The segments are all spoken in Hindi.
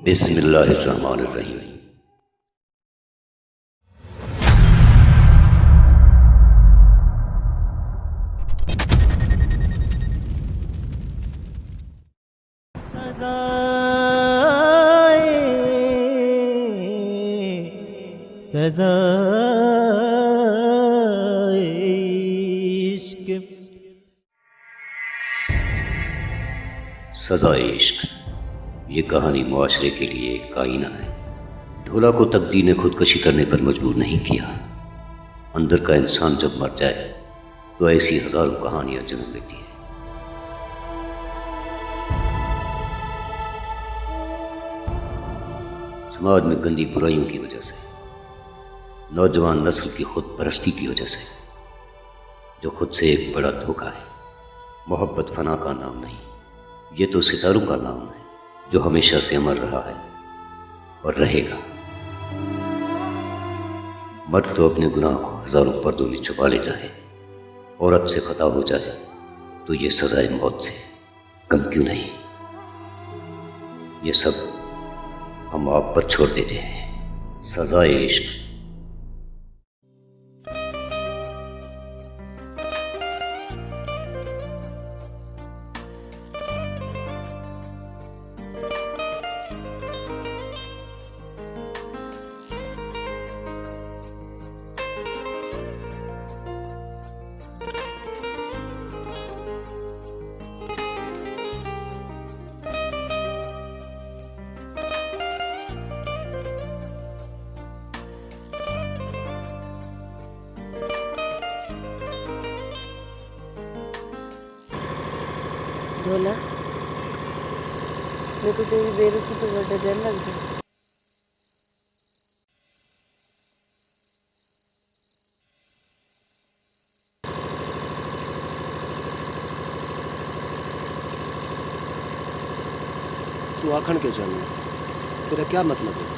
बिस्मिल्लाहिर्रहमानिर्रहीम। सज़ाए इश्क। सज़ाए इश्क ये कहानी मुआशरे के लिए एक आईना है। ढोला को तकदीर ने खुदकशी करने पर मजबूर नहीं किया। अंदर का इंसान जब मर जाए तो ऐसी हजारों कहानियां जन्म लेती है। समाज में गंदी बुराइयों की वजह से, नौजवान नस्ल की खुद परस्ती की वजह से, जो खुद से एक बड़ा धोखा है। मोहब्बत फना का नाम नहीं, ये तो सितारों का नाम है जो हमेशा से अमर रहा है और रहेगा। मर्द तो अपने गुनाह को हजारों पर्दों में छुपा लेता है। औरत से खता हो जाए तो ये सजाए मौत से कम क्यों नहीं। ये सब हम आप पर छोड़ देते हैं। सजाए इश्क। ढोला, मेरे को तेरी बेरुखी तो बड़ा डर लग गया। तू आखण के जानी, तेरा क्या मतलब है?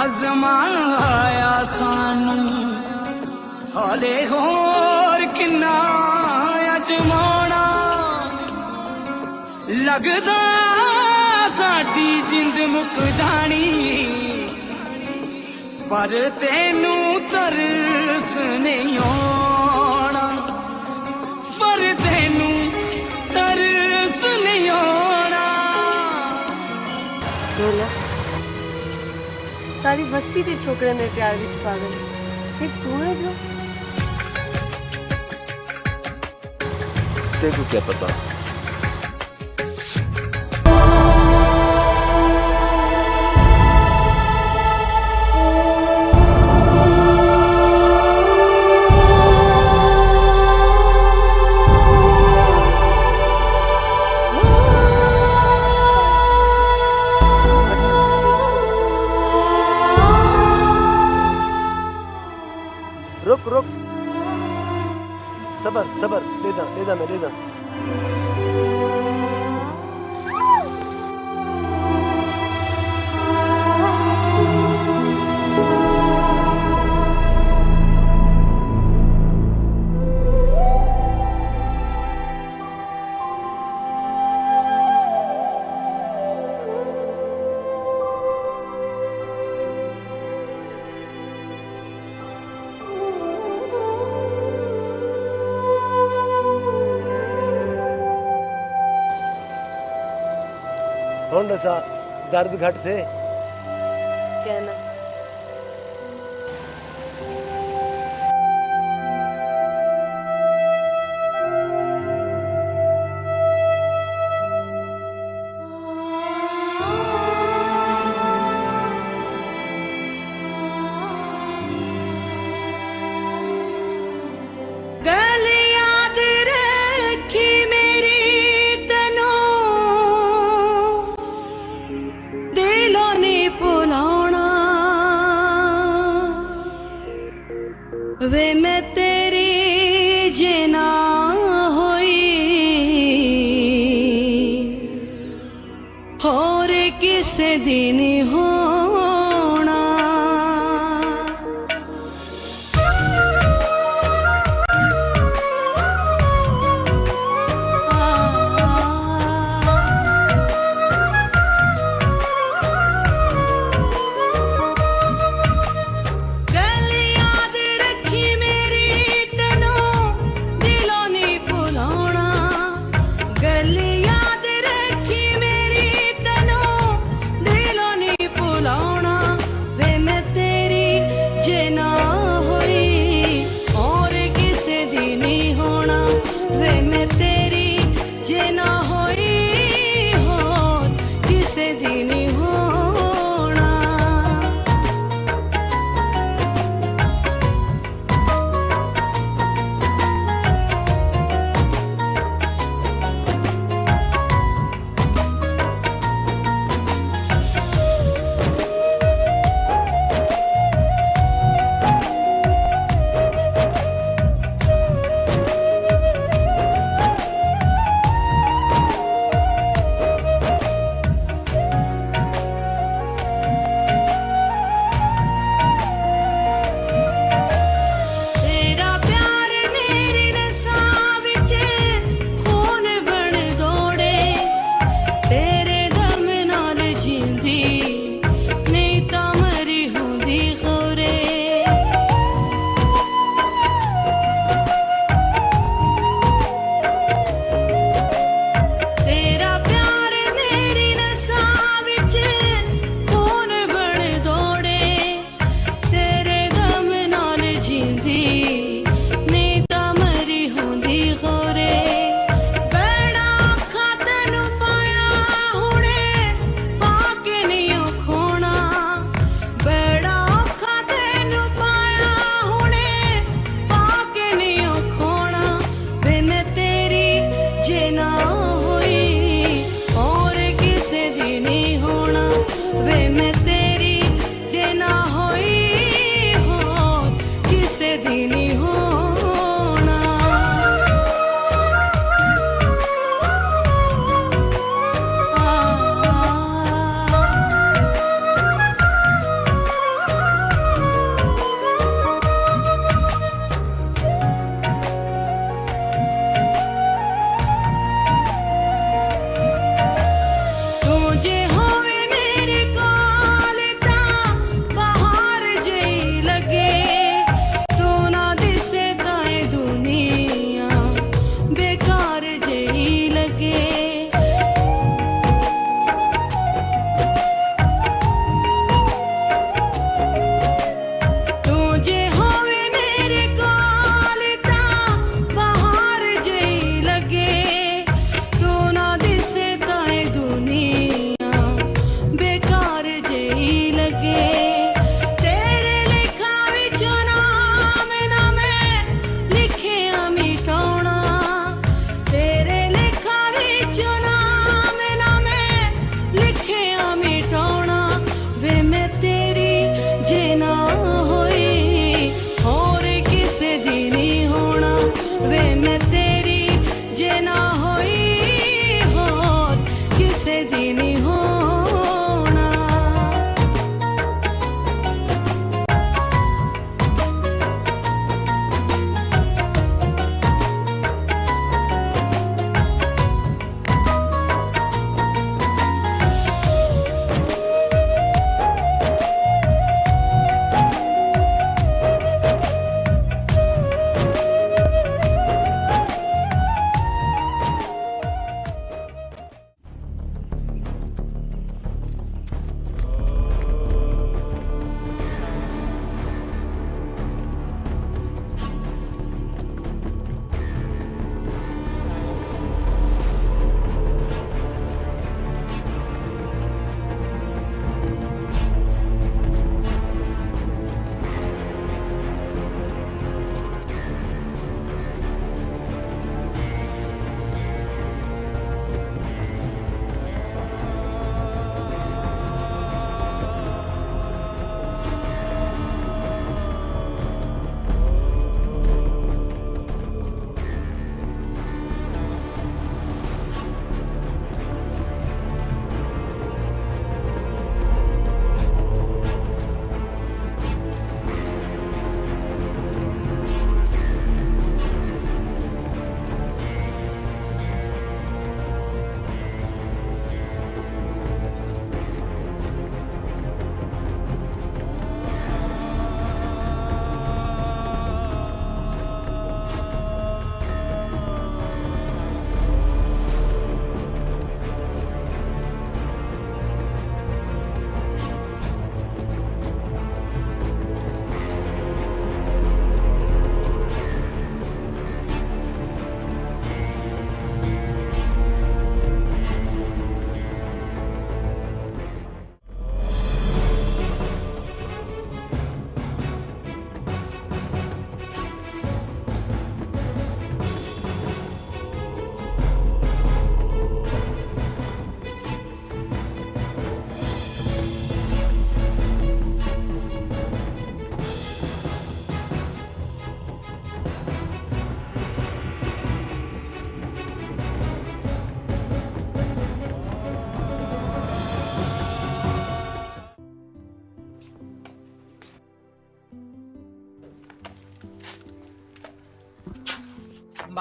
अजमाया सानू हाले होर किन्ना अजमाना, लगदा साडी जिंद मुक जानी, पर तेनू तरस नहीं आना, पर तेनू तरस नहीं आना। ढोला, सारी बस्ती के छोकरे ने प्यार विच पागल, एक तू है जो। तेरे को क्या पता? रुक रुक, सबर सबर, ले जा मैं ले जा। कौन सा दर्द घट थे कहना वे मैं तेरी जेना होई, किसे दिन होना।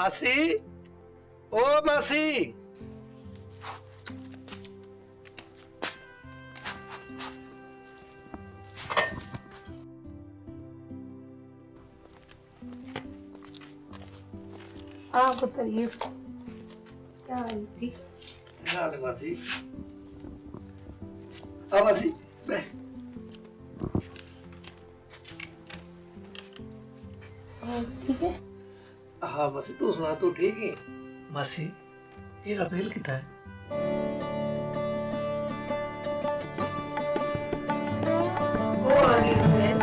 मासी, ओ मासी। आप बताइए क्या हाल? ठीक हाल है मासी। आ मासी बह। ठीक है। हाँ मासी, तू सुना, तू ठीक है? मासी, ये रबेल कितना है? वो आ गई रुबेल।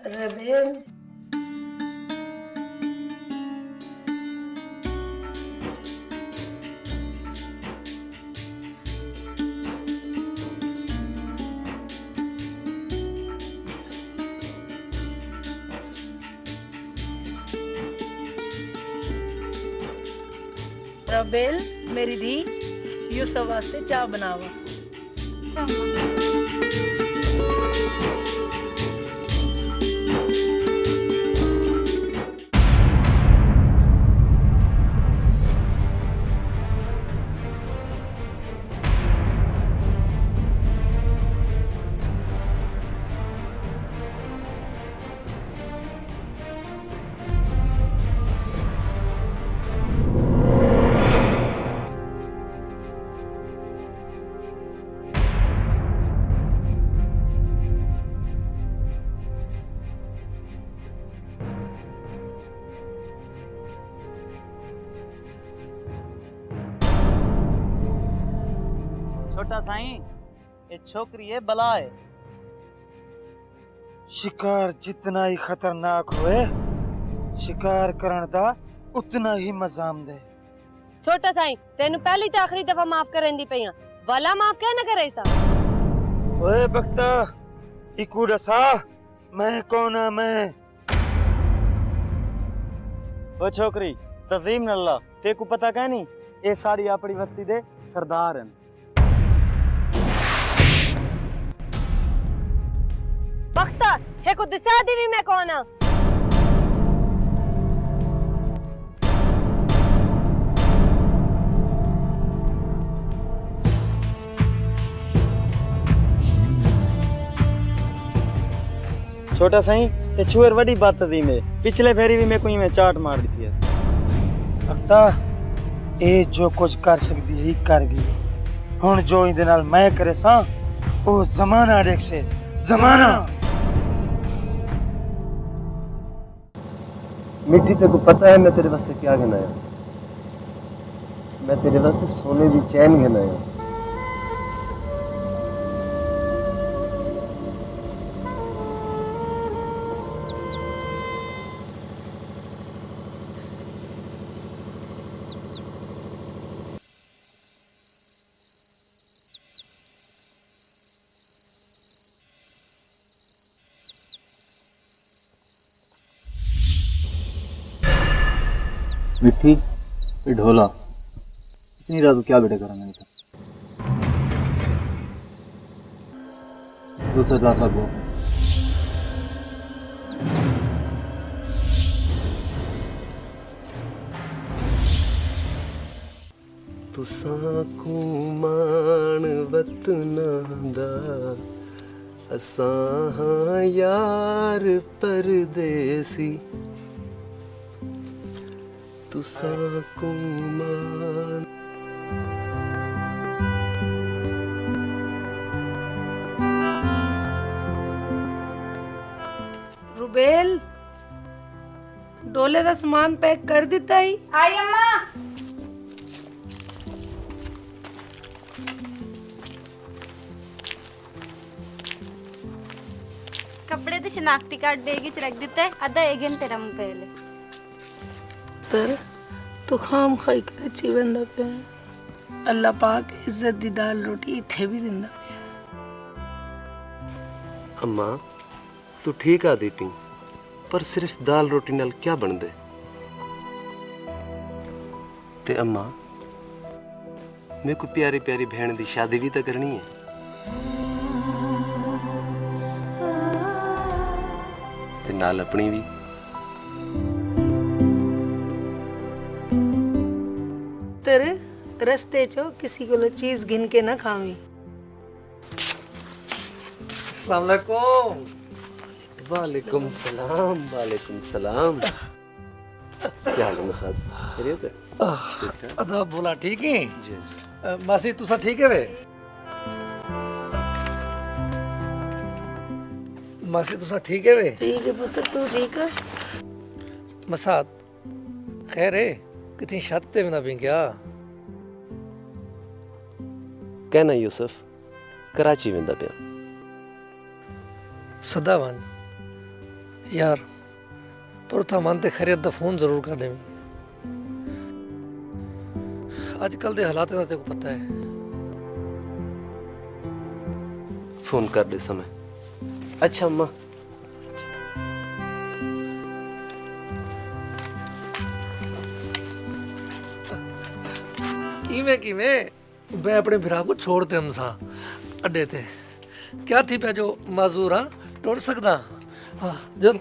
रुबेल, रुबेल मेरी धी, यू सब वास्ते चाय बनावा। छोटा साईं, ये छोकरी है बला है। शिकार जितना ही खतरनाक होए, शिकार करन दा उतना ही मजामद है। छोटा साईं, तेनू पहली ते आखिरी दफा माफ करन दी पईया, वाला माफ क्या ना करे सा। ओए बख्ता, इकू दसा मैं कौन आ मैं? ओ छोकरी, तज़ीम नल्ला, तेकू पता क्या नहीं, ये सारी अपनी बस्ती दे सरदार हैं। बख्ता, हे को दिसा दी भी मैं कौन आ। छोटा साईं, ये छुएर वडी बात तज़ीम है। पिछले फेरी भी मैं कोई में चाट मार दी थी। बख्ता, ए जो कुछ कर सकती है कर गई। हुन जो इहदे नाल मैं करे सा, ओ जमाना देख से, जमाना। मिट्टी, तेरे को पता है मैं तेरे वास्ते क्या गिनाया? मैं तेरे वास्ते सोने की चैन गिनाया। मिट्टी, ये ढोला, इतनी रात को क्या बेटे करा मैंने तो। दूसरा ग्लास आप वो। तुसां को मान वतना दा, असां हां यार परदेसी। तुसां को मान। रुबेल, डोले दा सामान पैक कर दिता ही। आई अम्मा। ਕੱਪੜੇ ਤੇ ਸ਼ਨਾਖਤੀ ਕਾਰਡ ਬੈਗ 'ਚ ਰੱਖ ਦਿੱਤਾ ਹੈ ਅੱਧਾ 1 ਘੰਟੇ ਰਮ ਪਹਿਲੇ ਪਰ ਤੂੰ ਖਾਮ ਖਾਈ ਕਰਾਚੀ ਬੰਦਾ ਪਿਆ ਅੱਲਾ ਪਾਕ ਇੱਜ਼ਤ ਦੀ ਦਾਲ ਰੋਟੀ ਇੱਥੇ ਵੀ ਦਿੰਦਾ ਪਿਆ अम्मा तू ठीक आदी पी पर सिर्फ दाल रोटी नाल क्या बनदे ते अम्मा मेरे को प्यारी प्यारी बहन दी शादी भी तो करनी है ते नाल अपनी भी तेरे रस्ते चो किसी को चीज गिन के ना खावी अस्सलाम वालेकुम। वालेकुम सलाम वालेकुम सलाम क्या हाल है मसाद खैरियत है अदा बोला ठीक है जी जी मासी तुसा ठीक है वे मासी तुसा ठीक है वे ठीक है पुत्र तू ठीक है मसाद खैर है कितनी छत ते ना भी क्या कहना यूसुफ कराची वेंदा पिया सदावन यार पुरथा मन ते खैरियत दा फोन जरूर कर दे आजकल दे हालात दा तेको पता है फोन कर दे समय अच्छा अम्मा किवें मैं अपने भरा को छोड़ दे हमसा अड्डे ते क्या थी पे जो माजूर हाँ टुर सकदा हाँ चल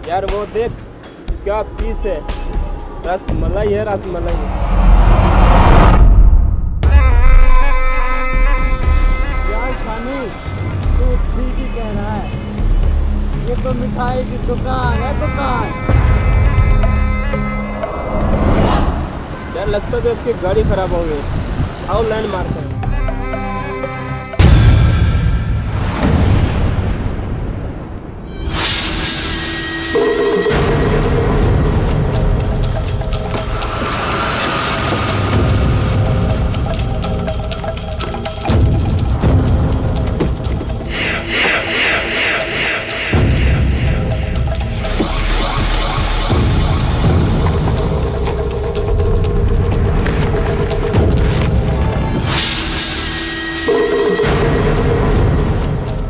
यार वो देख क्या पीस है रस मलाई है रस मलाई यार शानी तू ठीक ही कह रहा है ये तो मिठाई की दुकान है दुकान यार लगता है इसकी गाड़ी खराब हो गई आओ लैंड मारते हैं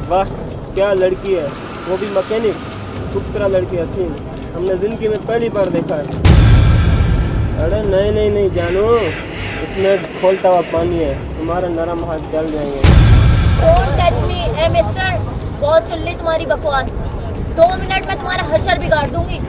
वाह क्या लड़की है वो भी मैकेनिक खूबसूरत लड़की हसीन हमने जिंदगी में पहली बार देखा है अरे नहीं नहीं नहीं जानू, इसमें खोलता हुआ पानी है, तुम्हारे नरम हाथ जल जाएंगे। Don't touch me A mister. बहुत सुन ली तुम्हारी बकवास। 2 मिनट में तुम्हारा हर शर बिगाड़ दूंगी।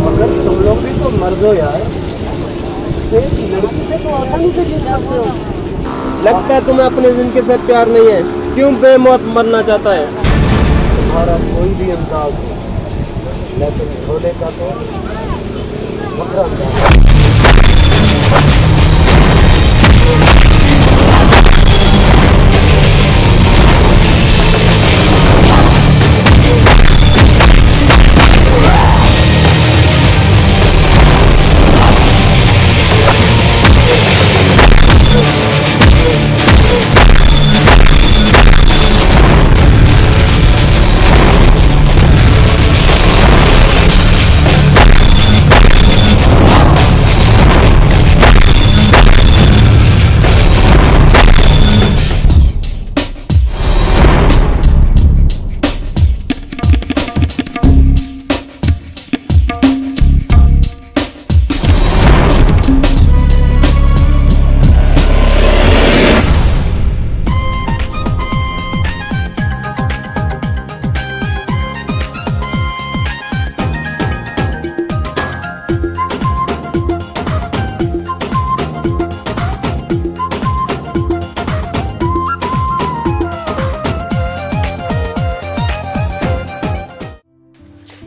मगर तुम लोग भी तो मर्द हो यार, एक लड़की से तो आसानी से जीत सकते हो। लगता है तुम्हें अपनी जिंदगी से प्यार नहीं है, क्यों बेमौत मरना चाहता है? तुम्हारा कोई भी अंदाज हो, लेकिन ढोले का तो बकरा अंदाज है।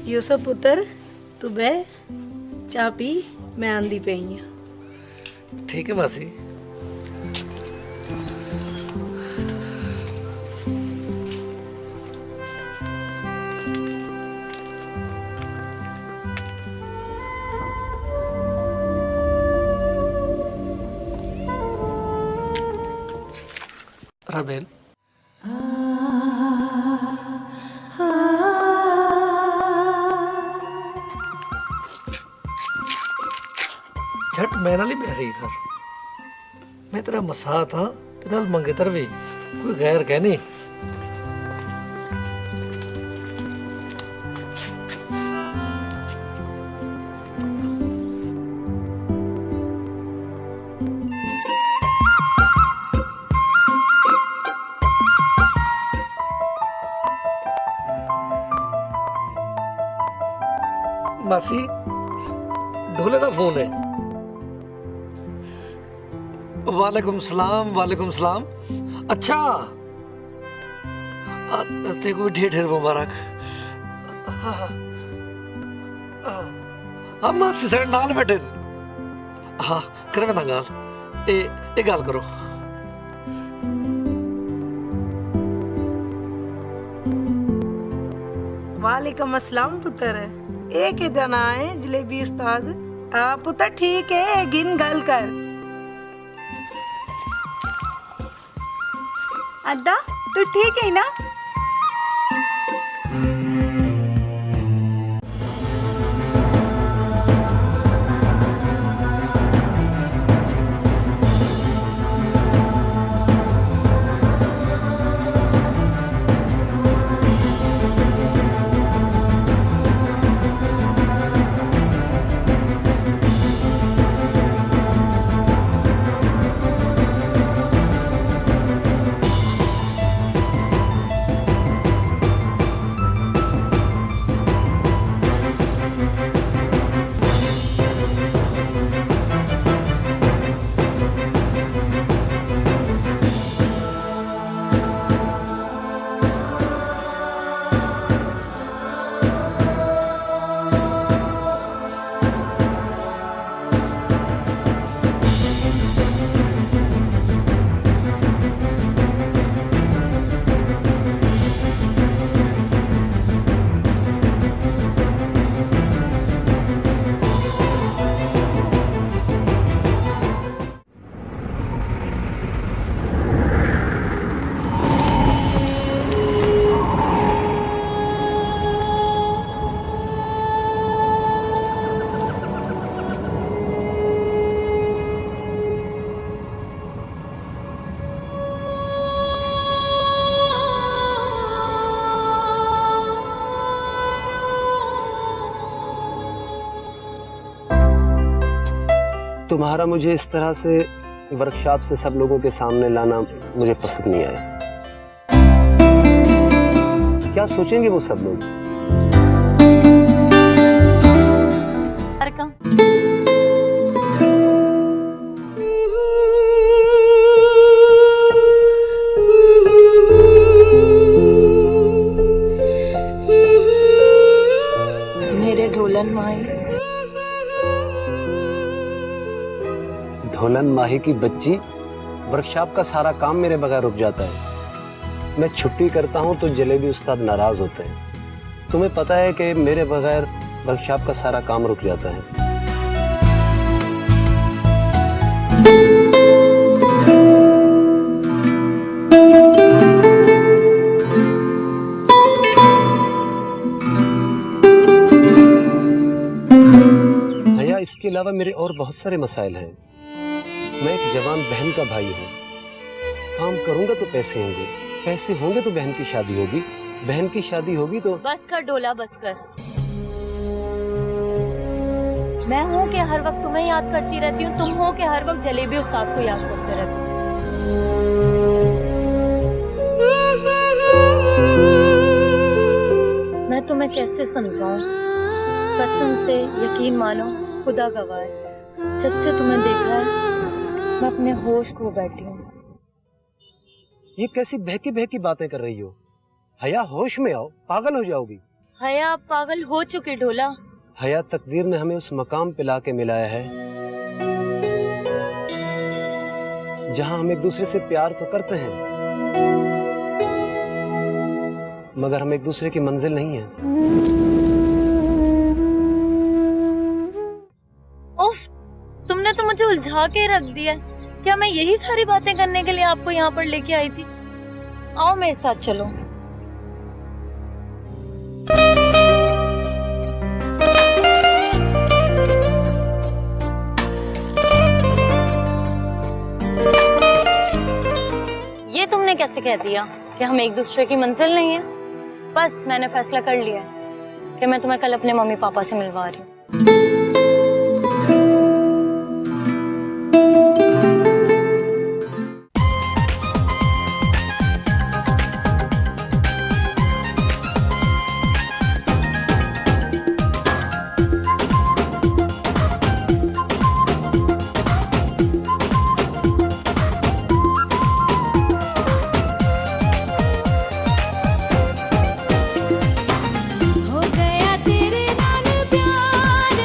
यूसुफ पुत्र तू बह, चाह पी, मैं आंदी पई हूं। ठीक है मासी। राबेल, झट मैं नाल ही बह रही घर। मैं तेरा मसा था ते नाल मंगेतर भी कोई गैर कहनी। मासी ढोले का फोन है। वालेकुम सलाम, वालेकुम सलाम। अच्छा तेरे को भी ढेर ढेर मुबारक। हाँ मासी साढ़े नाल बैठे। हाँ कर मैं गाल ए गाल करो। वालेकुम अस्सलाम पुत्र। एक ही दिन आए जलेबी उस्ताद। पुत्र ठीक है, गिन गल कर। अद्दा तू ठीक है ना? तुम्हारा मुझे इस तरह से वर्कशॉप से सब लोगों के सामने लाना मुझे पसंद नहीं आया। क्या सोचेंगे वो सब लोग? मेरे ढोलन माई, ढोलन माही की बच्ची, वर्कशॉप का सारा काम मेरे बगैर रुक जाता है। मैं छुट्टी करता हूँ तो जलेबी उस्ताद नाराज होते हैं। तुम्हें पता है कि मेरे बगैर वर्कशॉप का सारा काम रुक जाता है। भैया, इसके अलावा मेरे और बहुत सारे मसाइल हैं। मैं एक जवान बहन का भाई हूँ। काम करूंगा तो पैसे होंगे, पैसे होंगे तो बहन की शादी होगी, बहन की शादी होगी तो... बस कर डोला, बस कर। मैं हूँ कि हर वक्त तुम्हें याद करती रहती हूँ, तुम हो कि हर वक्त जलेबी उस्ताद को याद करते रहते हो। मैं तुम्हें कैसे समझाऊं? कसम से यकीन मानो, खुदा गवाह है, जब से तुम्हें देखा है मैं अपने होश खो बैठी हूँ। ये कैसी बहकी बहकी बातें कर रही हो? हया, होश में आओ, पागल हो जाओगी। हया, आप पागल हो चुके ढोला। हया, तकदीर ने हमें उस मकाम पे लाके मिलाया है जहां हम एक दूसरे से प्यार तो करते हैं, मगर हम एक दूसरे की मंजिल नहीं है। उफ, तुमने तो मुझे उलझा के रख दिया। क्या मैं यही सारी बातें करने के लिए आपको यहाँ पर लेके आई थी? आओ मेरे साथ चलो। ये तुमने कैसे कह दिया कि हम एक दूसरे की मंजिल नहीं है? बस मैंने फैसला कर लिया है कि मैं तुम्हें कल अपने मम्मी पापा से मिलवा रही हूँ। हो गया तेरे नाल प्यार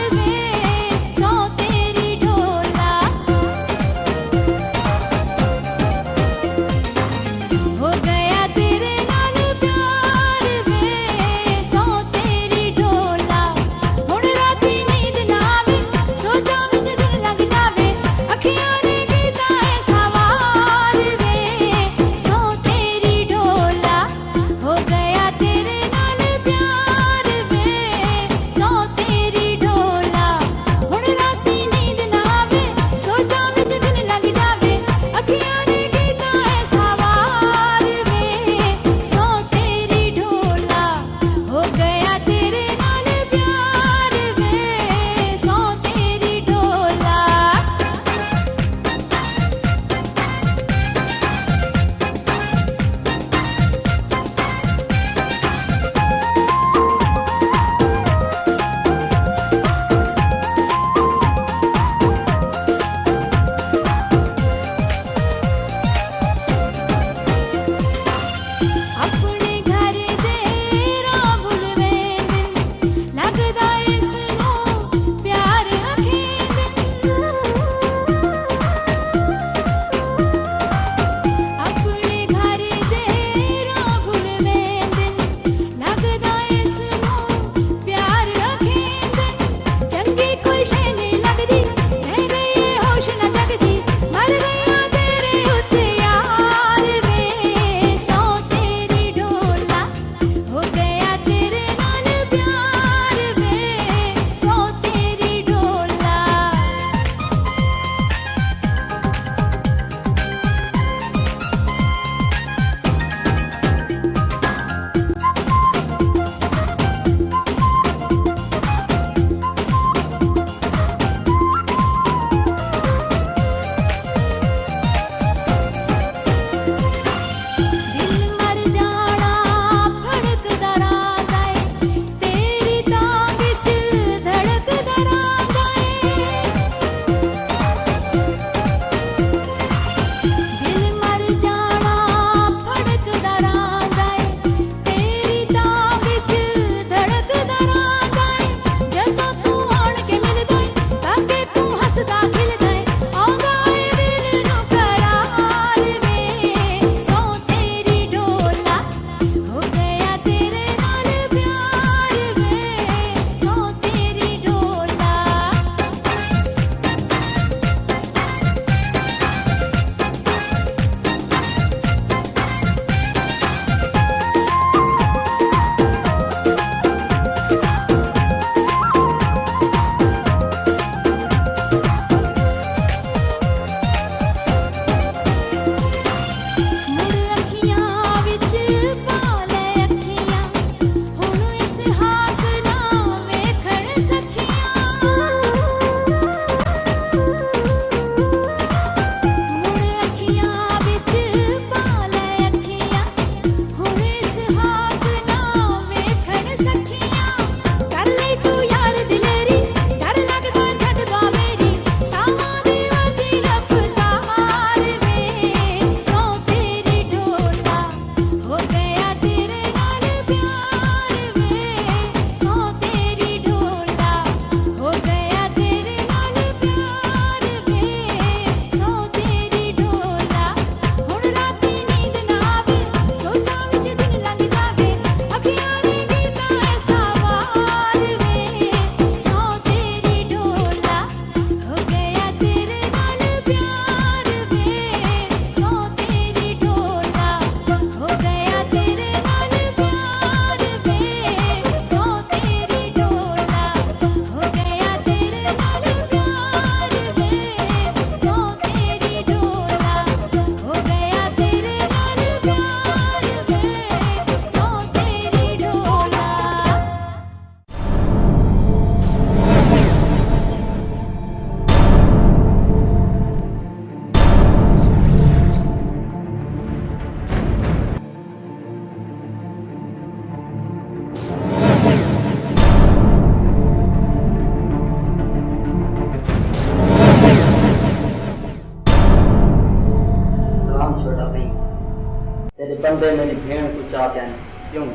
भेड़ को चाहते हैं क्यों?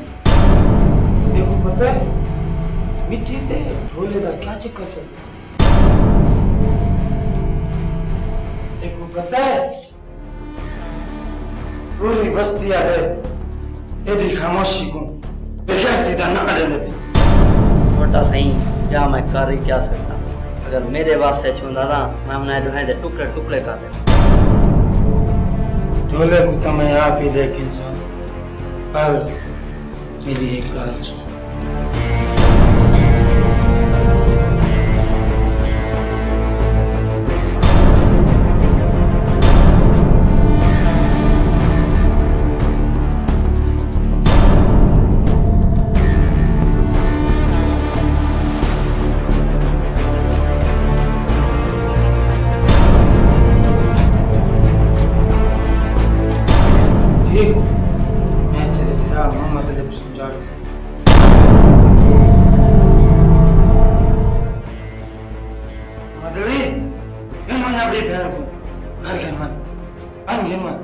देखो पता है मिट्टी ते ढोले दा क्या चक्कर चल देखो पता है पूरी बस्ती आ गए एडी खामोशी को बेकार थी दा ना लेने पे छोटा सही क्या मैं कर ही क्या सकता। अगर मेरे वास्ते छूंदा ना मैं उन्हें जो है टुकड़े टुकड़े कर दे। ढोले को तो मैं आप ही देख इंसान पर मेरी एक बात सुन ठीक मैं तेरे फिर मतलब समझा रहा था मदरी इन मन अपनी बहन को घर के मन अनगिन मन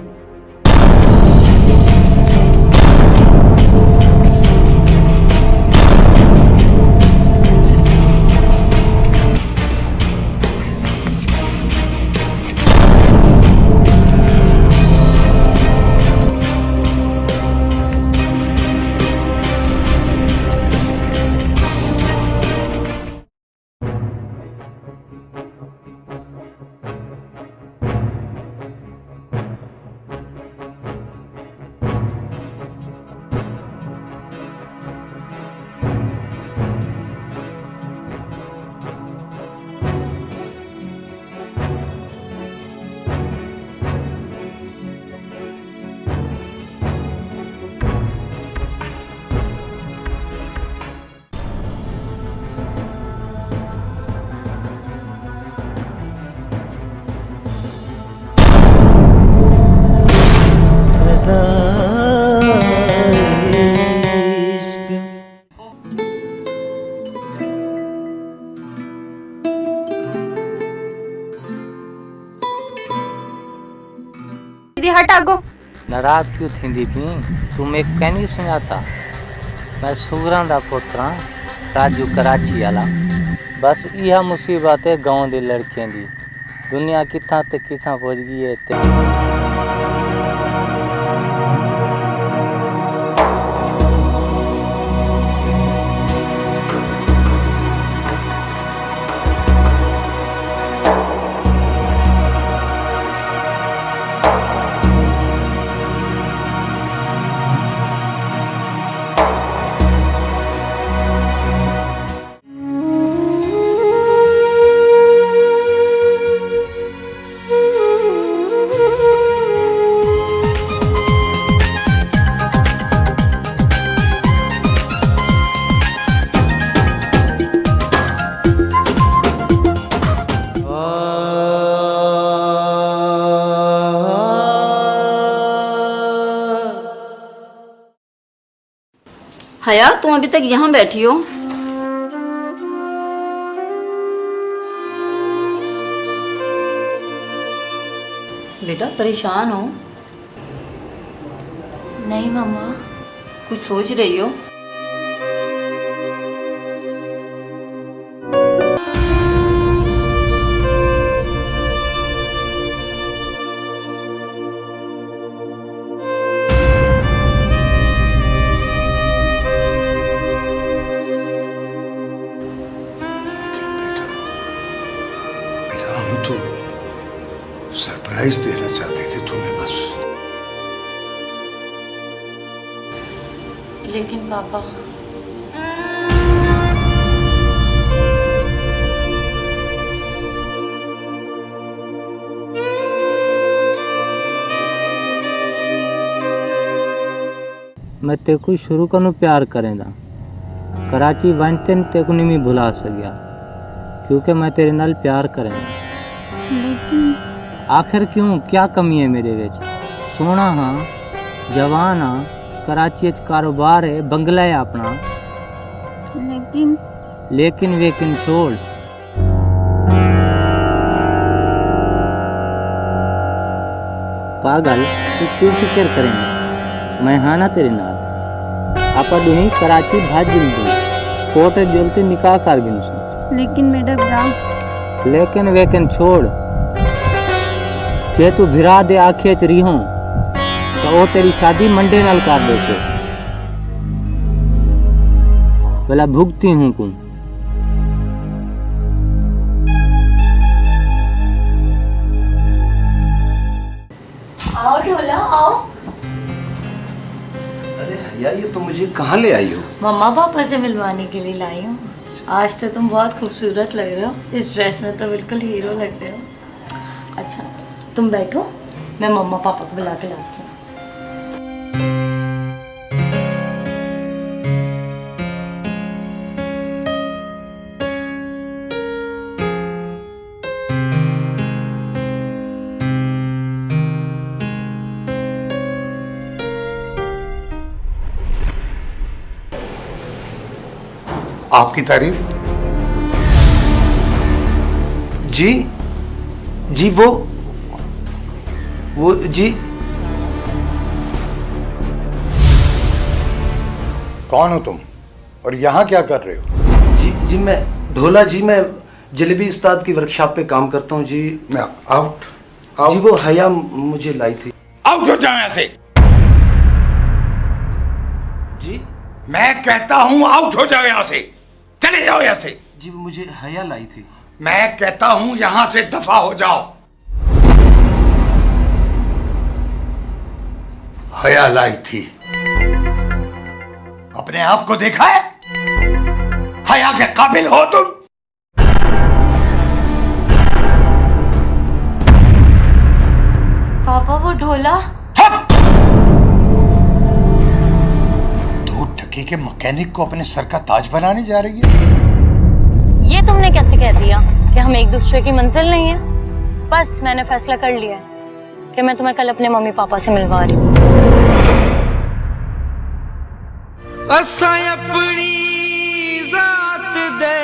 हटागो नाराज क्यों थी पी तू मैं कहनी सुनाता मैं सुगरां दा पुत्रा राजू कराची वाला बस यह मुसीबत है गांव दे लड़कियां दी दुनिया किथा ते किथा पहुंच गई है ते हया तुम अभी तक यहाँ बैठी हो? बेटा परेशान हो? नहीं मामा, कुछ सोच रही हो? सरप्राइज देना चाहते थे तुम्हें बस। लेकिन पापा मैं ते को शुरू कनु प्यार करेंदा कराची बनते न ते को नहीं भुला सकिया क्योंकि मैं तेरे नाल प्यार करेंदा। आखिर क्यों क्या कमी है मेरे विच? सोना हाँ जवान हाँ कराची कारोबार है बंगला है अपना लेकिन वेकिन छोड़ पागल तू क्यों फिक्र करेंगे? मैं हाँ ना तेरे नाल आपा दुही कराची भाज जिंदू कोर्ट जलते निकाह कर गिन लेकिन मेरा ब्रा लेकिन वेकन छोड़ जे तू भिरा दे आखे च रही हूं तो वो तेरी शादी मंडे नाल कर दे से भला भुगती हूं कुं आओ ढोला आओ। अरे हया, ये तो मुझे कहाँ ले आई हो? मम्मा पापा से मिलवाने के लिए लाई हूँ। आज तो तुम बहुत खूबसूरत लग रहे हो, इस ड्रेस में तो बिल्कुल हीरो लग रहे हो। अच्छा तुम बैठो, मैं मम्मा पापा को बुला के लाती हूँ। आपकी तारीफ? जी जी वो जी कौन हो तुम और यहाँ क्या कर रहे हो? जी मैं ढोला जी, मैं जलेबी उस्ताद की वर्कशॉप पे काम करता हूँ जी। मैं आउट जी वो हया मुझे लाई थी। आउट हो जाओ यहाँ से। जी मैं कहता हूँ आउट हो जाओ यहाँ से, चले जाओ यहाँ से। जी वो मुझे हया लाई थी। मैं कहता हूँ यहाँ से दफा हो जाओ। हया लाई थी, अपने आप को देखा है? हया के काबिल हो तुम? पापा वो ढोला। दो टके के मैकेनिक को अपने सर का ताज बनाने जा रही है। ये तुमने कैसे कह दिया कि हम एक दूसरे की मंजिल नहीं है? बस मैंने फैसला कर लिया है कि मैं तुम्हें कल अपने मम्मी पापा से मिलवा रही हूँ। असां अपनी जात दे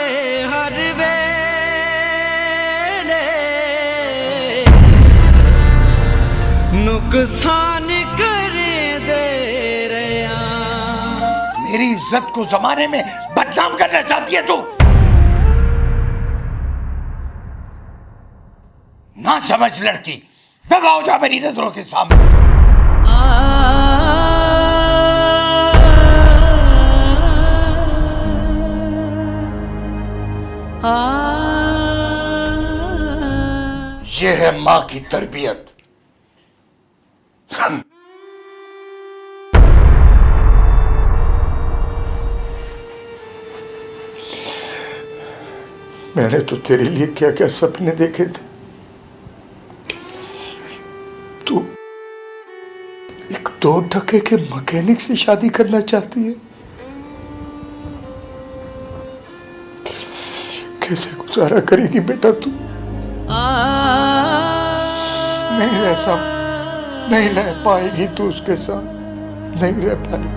हर वेले नुकसान करे दे रहा। मेरी इज्जत को जमाने में बदनाम करना चाहती है तू? ना समझ लड़की, दबाओ जा मेरी नजरों के सामने से। ये है माँ की तरबियत। मैंने तो तेरे लिए क्या क्या सपने देखे थे। तू एक 2 टके के मैकेनिक से शादी करना चाहती है? कैसे गुजारा करेगी बेटा तू? नहीं रह पाएगी तू उसके साथ, नहीं रह पाएगी।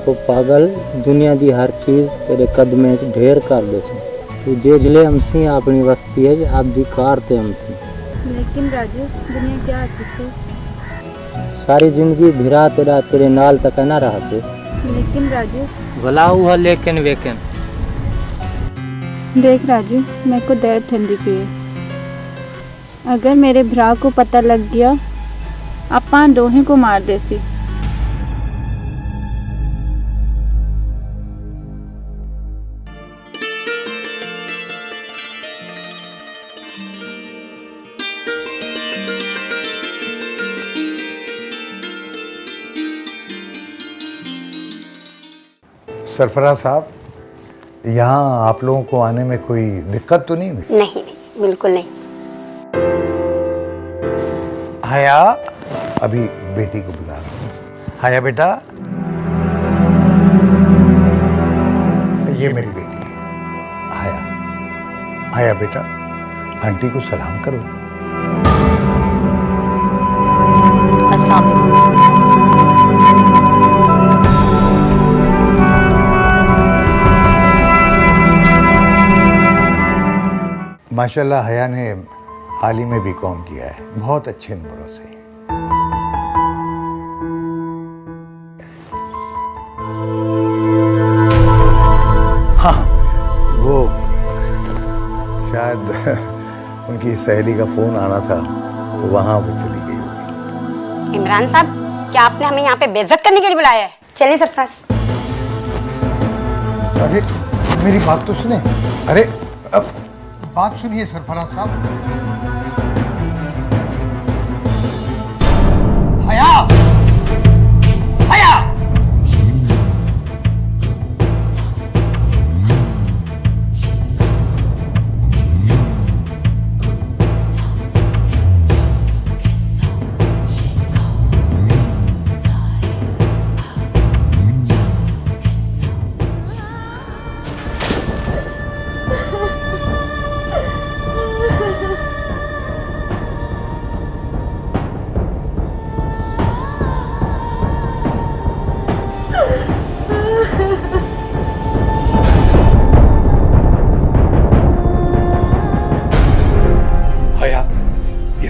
तो पागल दुनिया दी हर चीज तेरे कदमे च ढेर कर दे सी तू जे जले हमसी अपनी वस्ती है आप दी कार ते हमसी। लेकिन राजू दुनिया क्या अच्छी सारी जिंदगी भिरा तेरा तेरे नाल तक ना रहा से। लेकिन राजू भला हुआ लेकिन वेकन देख राजू मेरे को दर्द ठंडी पी है। अगर मेरे भरा को पता लग गया आपा दोहे को मार देसी। सरफराज साहब, यहाँ आप लोगों को आने में कोई दिक्कत तो नहीं हुई? नहीं नहीं, बिल्कुल नहीं। हया, अभी बेटी को बुला रहा हूँ। हया बेटा, ये मेरी बेटी है हया। हया बेटा, आंटी को सलाम करो। अस्सलाम वालेकुम। माशाल्लाह हया ने हाल ही में बीकॉम किया है, बहुत अच्छे नंबरों से। हाँ, वो शायद उनकी सहेली का फोन आना था तो वहां वो चली गई होगी। इमरान साहब, क्या आपने हमें यहाँ पे बेइज्जत करने के लिए बुलाया है? चलिए सरफराज। अरे मेरी बात तो सुने। अरे अब बात सुनिए सरफराज साहब। हया, हया,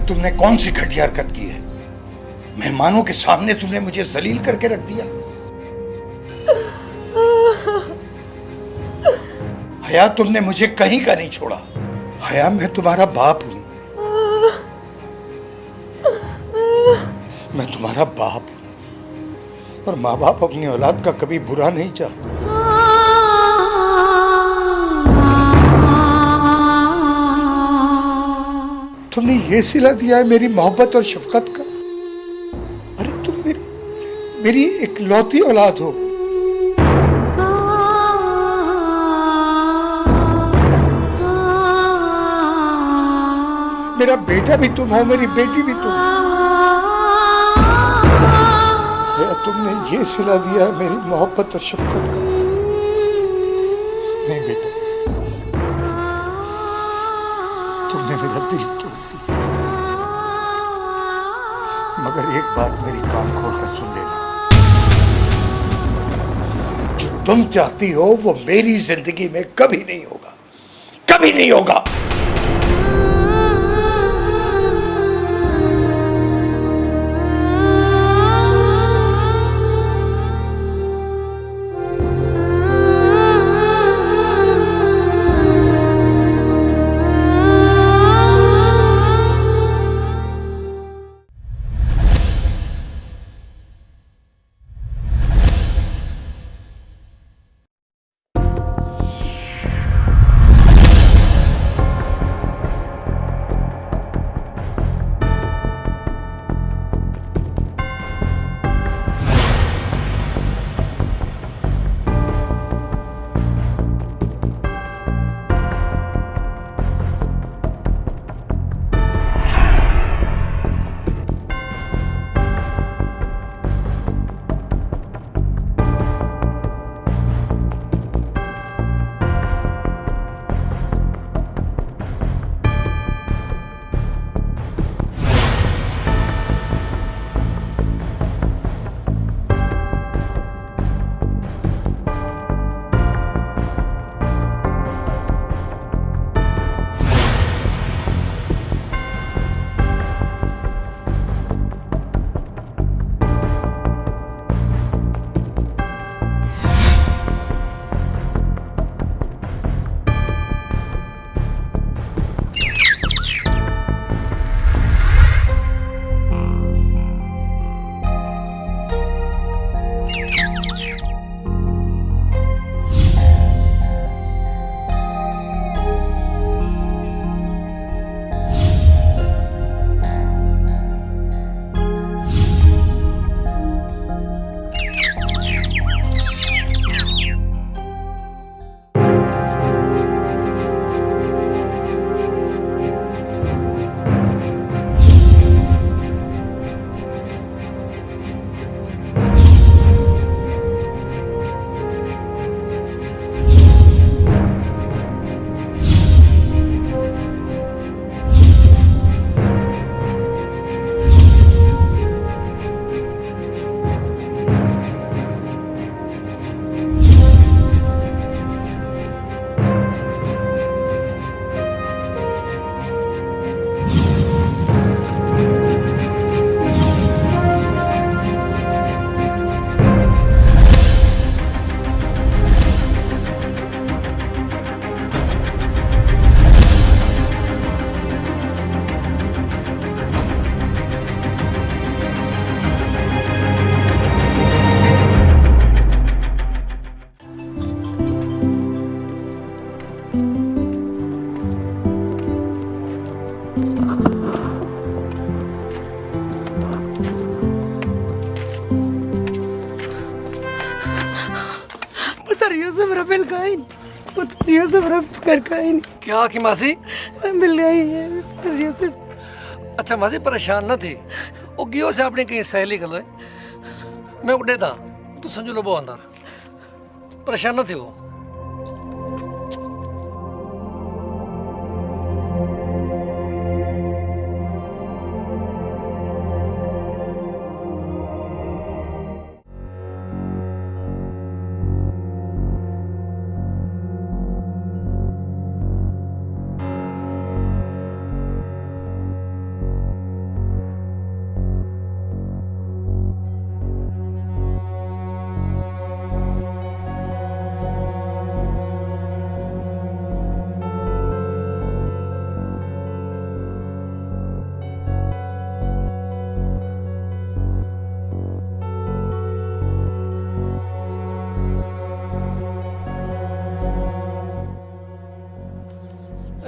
तुमने कौन सी घटिया हरकत की है? मेहमानों के सामने तुमने मुझे जलील करके रख दिया। हया, तुमने मुझे कहीं का नहीं छोड़ा। हया, मैं तुम्हारा बाप हूं। मैं तुम्हारा बाप हूं और माँ बाप अपनी औलाद का कभी बुरा नहीं चाहते। तुमने ये सिला दिया है मेरी मोहब्बत और शफकत का। अरे तुम मेरी इकलौती औलाद हो। मेरा बेटा भी तुम हो, मेरी बेटी भी तुम। तुमने ये सिला दिया है मेरी मोहब्बत और शफकत का। नहीं बेटा, तुमने मेरा दिल तोड़ दिया। मगर एक बात मेरी कान खोल कर सुन लेना, जो तुम चाहती हो वो मेरी जिंदगी में कभी नहीं होगा, कभी नहीं होगा। रबिल का ही पुत्र यूसुफ रब कर का ही क्या की मासी रबिल का ही है पुत्र यूसुफ। अच्छा मासी परेशान न थी वो गियो से अपनी कहीं सहेली कर ले मैं उड़े था तू संजू लो अंदर परेशान न थी वो।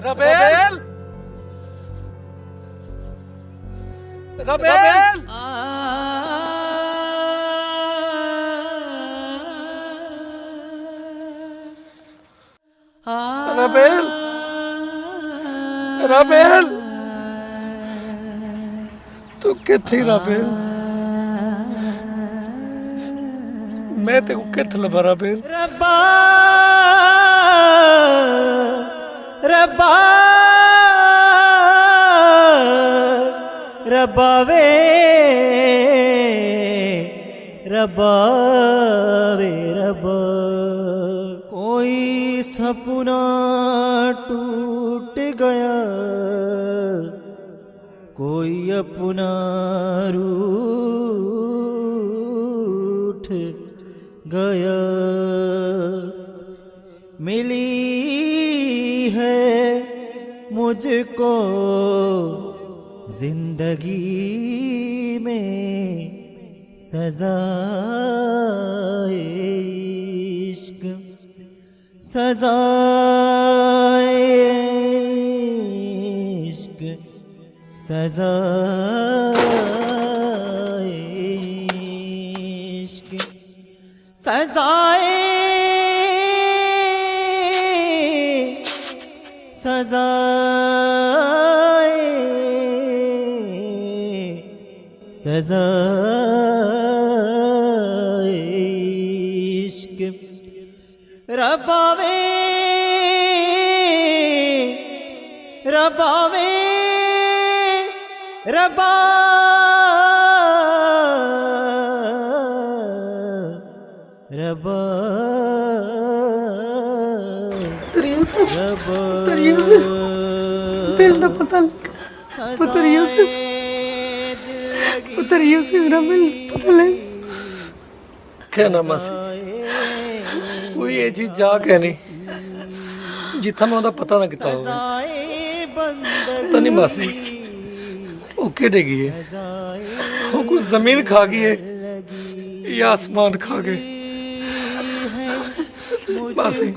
रबेल रबेल रबेल रबेल तू किथे रबेल मैं तेको किथे लभा रबेल रब्बा रब्बा रब्बा वे रब्बा वे रब्बा कोई सपना टूट गया कोई अपना रूठ गया मिली है मुझको जिंदगी में सज़ाए इश्क सज़ाए इश्क सज़ाए इश्क सज़ाए सज़ाए सज़ाए इश्क रब्बा रब्बा रब्बा रब्बा पुत्र यूसुफ बिल दा पता लगा पुत्र यूसुफ रबिल पता लगा क्या नाम मासी कोई ये चीज जा के नहीं जिथा मैं पता ना किता होगा पता नहीं मासी वो केड़े गई है वो कुछ जमीन खा गई है या आसमान खा गए मासी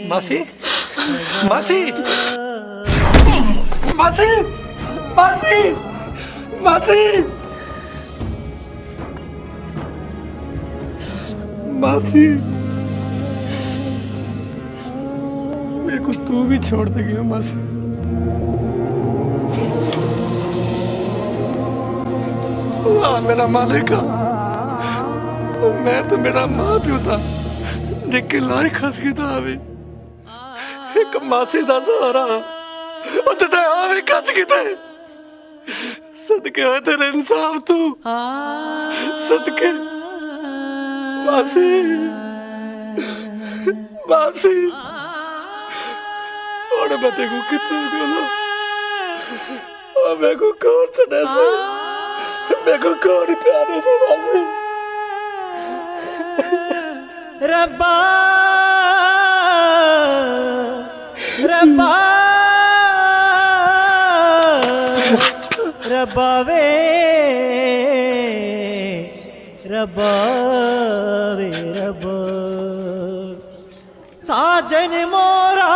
मासी मासी मासी मासी मासी मासी मेरे को तू भी छोड़ दे गई मासी वाह मेरा मालिका मैं तो मेरा माँ प्यो था देख के लाए खस गई था अभी एक मासी दा सहारा उते ते आवे खस गई थे सदके होए तेरे इंसाफ तू सदके मासी मासी और बते को कितने गलो और मैं को कौन छड़े से मैं को कौन प्यारे से मासी रब्बा रब्बा रब्बा वे रब्बा वे रब्बा साजन मोरा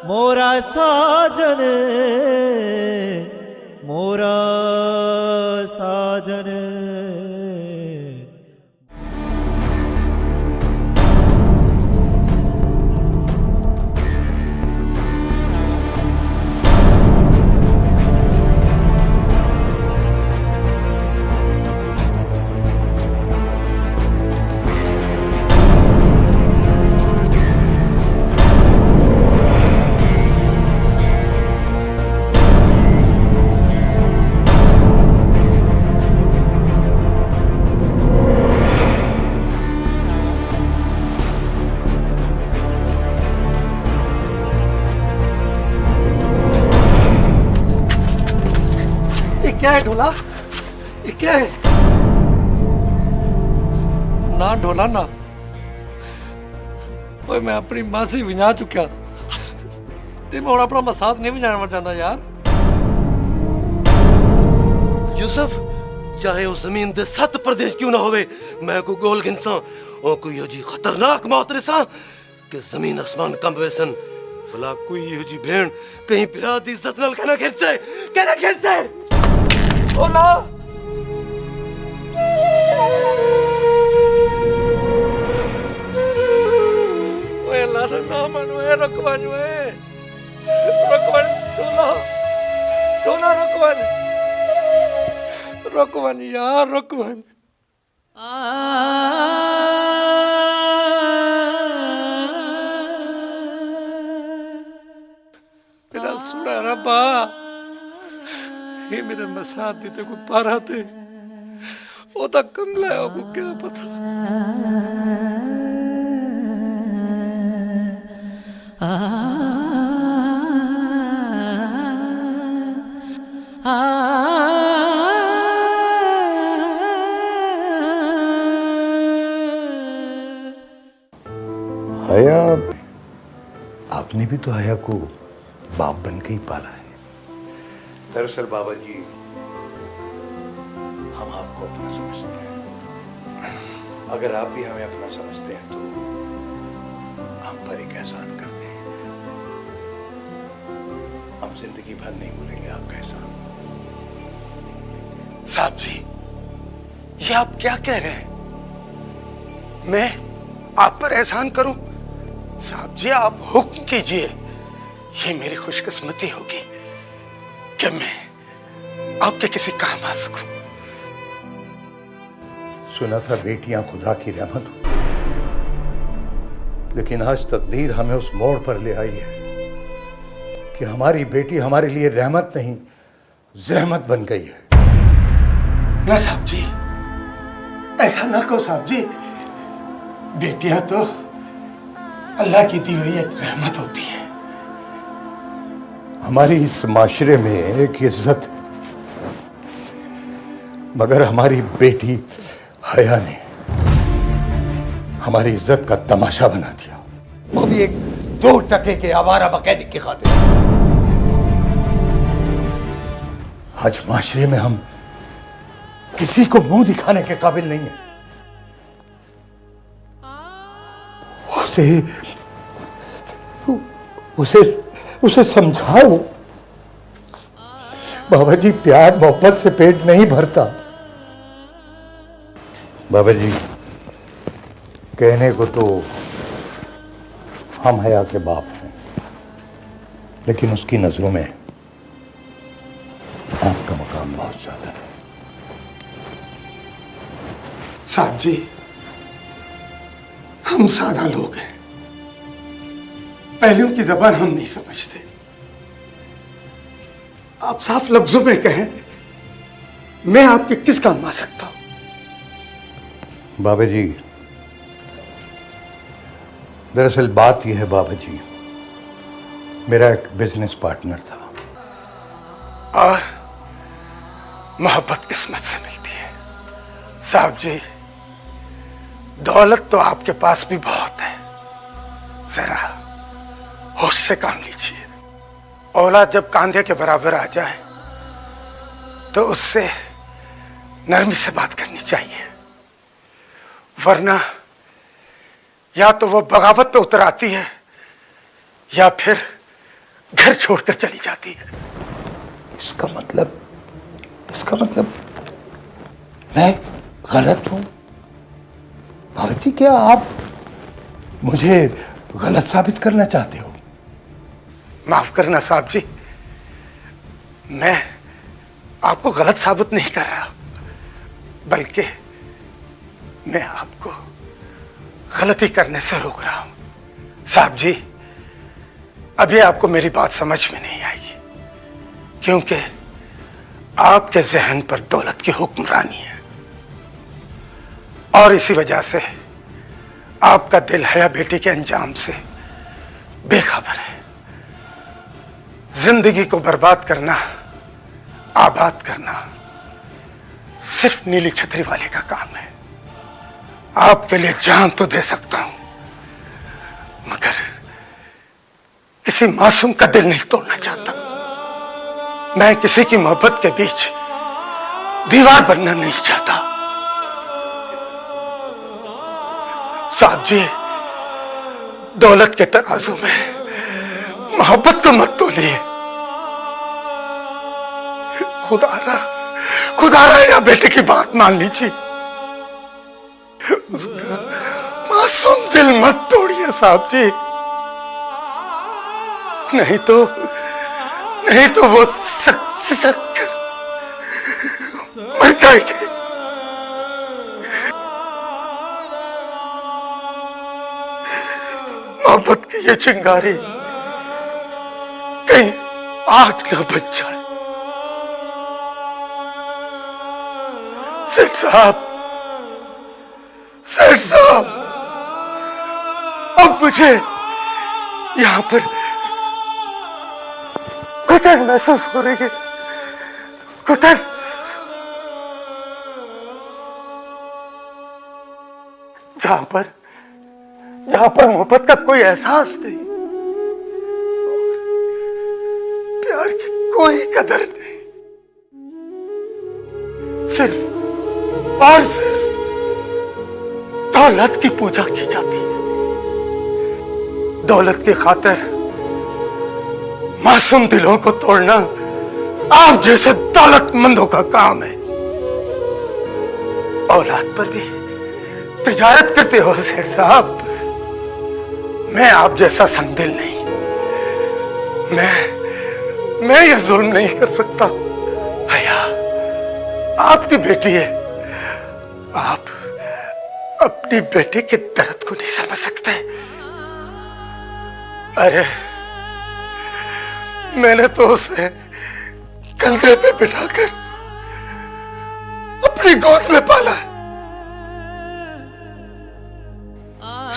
मोरा साजन मोरा साजन क्या है ढोला? ये क्या है? ना ढोला ना, ओए मैं अपनी मां से विना चुका ते मैं अपना मसाद नहीं विजाना चाहता यार। यूसुफ, चाहे वो जमीन दे 7 प्रदेश क्यों ना होवे, मैं को गोल गिनसा ओ कोई जी खतरनाक मौत रिसा कि जमीन आसमान कम वेसन फला कोई यो जी भेड़ कहीं बिरा दी इज्जत नाल कहना खिंचे ओ ना ओए अल्लाह दा नाम मन ओए रखवन ढोला रखवन यार रखवन। मेरा सुना रब्बा, ये मेरे मसाद दी ते कोई पारा थे वो तक कमला है, को क्या पता। हया, आपने भी तो हया को बाप बन के ही पाला है। दरअसल बाबा जी, हम आपको अपना समझते हैं। अगर आप भी हमें अपना समझते हैं तो हम पर एक एहसान कर दें। हम जिंदगी भर नहीं भूलेंगे आपका एहसान। साहब जी, ये आप क्या कह रहे हैं? मैं आप पर एहसान करूं? साहब जी, आप हुक्म कीजिए। ये मेरी खुशकिस्मती होगी कि मैं आपके किसी काम आ सकूं। सुना था बेटियां खुदा की रहमत हो, लेकिन आज तकदीर हमें उस मोड़ पर ले आई है कि हमारी बेटी हमारे लिए रहमत नहीं, जहमत बन गई है। ना साहब जी, ऐसा ना कहो साहब जी। बेटियां तो अल्लाह की दी हुई एक रहमत होती है। हमारी इस माशरे में एक इज्जत है, मगर हमारी बेटी हया ने हमारी इज्जत का तमाशा बना दिया, वो भी एक 2 टके के आवारा मैकेनिक की खातिर। आज माशरे में हम किसी को मुंह दिखाने के काबिल नहीं है। उसे समझाओ बाबा जी, प्यार मोहब्बत से पेट नहीं भरता। बाबा जी, कहने को तो हम हया के बाप हैं, लेकिन उसकी नजरों में आपका मकाम बहुत ज्यादा है। साहब जी, हम सादा लोग हैं, पहलुओं की जबान हम नहीं समझते। आप साफ लफ्जों में कहें, मैं आपके किस काम आ सकता हूं? बाबा जी, दरअसल बात यह है बाबा जी, मेरा एक बिजनेस पार्टनर था। और मोहब्बत किस्मत से मिलती है। साहब जी, दौलत तो आपके पास भी बहुत है, जरा होश से काम लीजिए। औलाद जब कांधे के बराबर आ जाए तो उससे नरमी से बात करनी चाहिए, वरना या तो वो बगावत पे उतर आती है या फिर घर छोड़कर चली जाती है। इसका मतलब मैं गलत हूं? बाबूजी, क्या आप मुझे गलत साबित करना चाहते हो? माफ करना साहब जी, मैं आपको गलत साबित नहीं कर रहा, बल्कि मैं आपको गलती करने से रोक रहा हूं। साहब जी, अभी आपको मेरी बात समझ में नहीं आई, क्योंकि आपके जहन पर दौलत की हुक्मरानी है और इसी वजह से आपका दिल हया बेटी के अंजाम से बेखबर है। जिंदगी को बर्बाद करना, आबाद करना सिर्फ नीली छतरी वाले का काम है। आपके लिए जान तो दे सकता हूं, मगर किसी मासूम का दिल नहीं तोड़ना चाहता। मैं किसी की मोहब्बत के बीच दीवार बनना नहीं चाहता। साहब जी, दौलत के तराजू में मोहब्बत को मत तोलिए। खुदा रहा या बेटे की बात मान लीजिए, उसका मासूम दिल मत तोड़िए साहब जी, नहीं तो वो सिसक कर मर जाएगी। मोहब्बत की ये चिंगारी कहीं आग न बन जाए। सेठ साहब, अब मुझे यहां पर घुटन महसूस हो रही है। घुटन, जहां पर मोहब्बत का कोई एहसास नहीं, प्यार की कोई कदर नहीं, सिर्फ और सिर्फ दौलत की पूजा की जाती है। दौलत की खातिर मासूम दिलों को तोड़ना आप जैसे दौलतमंदों का काम है। औलाद पर भी तिजारत करते हो सेठ साहब। मैं आप जैसा संगदिल नहीं, मैं ये जुल्म नहीं कर सकता। हया आपकी बेटी है, आप अपनी बेटी के दर्द को नहीं समझ सकते। अरे मैंने तो उसे कंधे पे बिठाकर अपनी गोद में पाला है।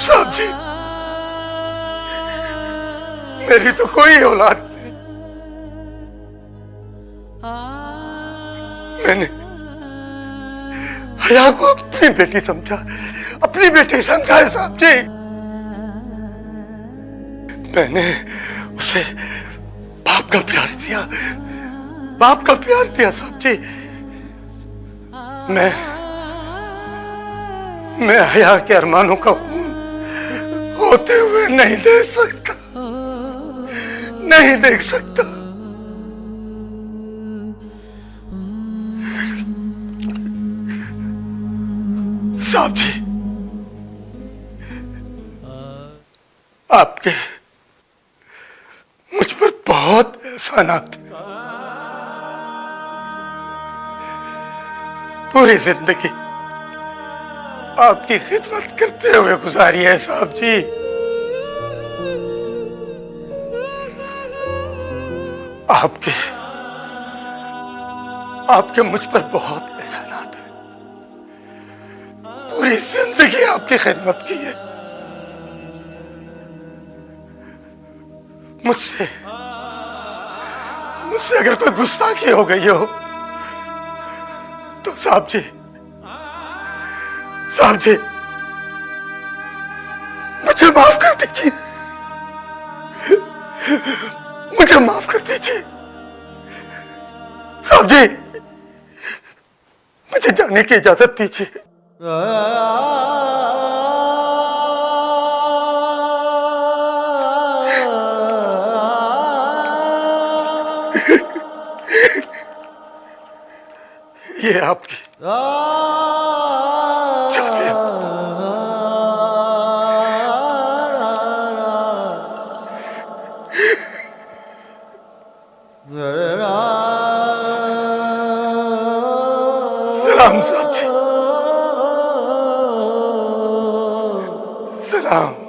साहब जी, मेरी तो कोई औलाद नहीं। मैंने हया को अपनी बेटी समझा है साहब जी। मैंने उसे बाप का प्यार दिया साहब जी। मैं हया के अरमानों का खून होते हुए नहीं देख सकता। साहब जी, आपके मुझ पर बहुत एहसानात हैं। पूरी जिंदगी आपकी खिदमत करते हुए गुजारी है साहब जी। आपके मुझ पर बहुत एहसानात हैं। पूरी जिंदगी आपकी खिदमत की है। मुझसे अगर कोई गुस्ताखी हो गई हो तो साहब जी मुझे माफ कर दीजिए। साहब जी, मुझे जाने की इजाजत दीजिए। सलाम।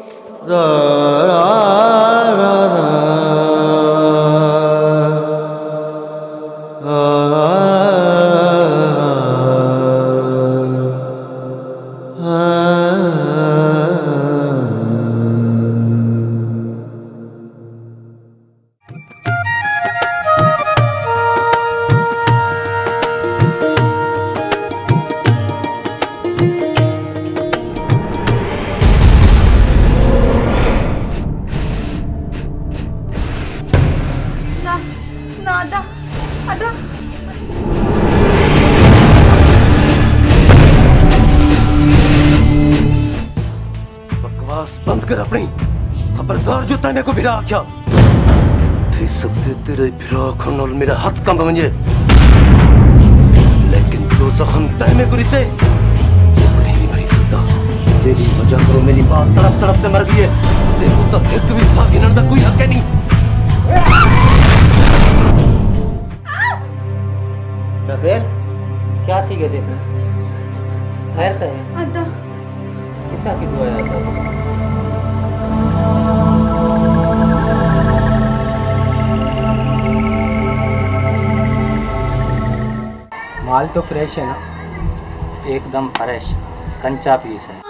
बकवास बंद कर अपनी। खबरदार जो तने को भिरा आख्या थी सकते तेरे भिरा खनल मेरा हाथ कंब म्हणजे, लेकिन जो जख्म तय में गुरीते कहीं नहीं भरी सकता। तेरी वजह करो मेरी माँ तड़प तड़प से मर गई है। देखो तो एक भी सागी नंदा कोई हक है नहीं। फिर क्या थी गए देखो खैर का है अदा कितना की दुआ आता माल तो फ्रेश है ना? एकदम फ्रेश कंचा पीस है।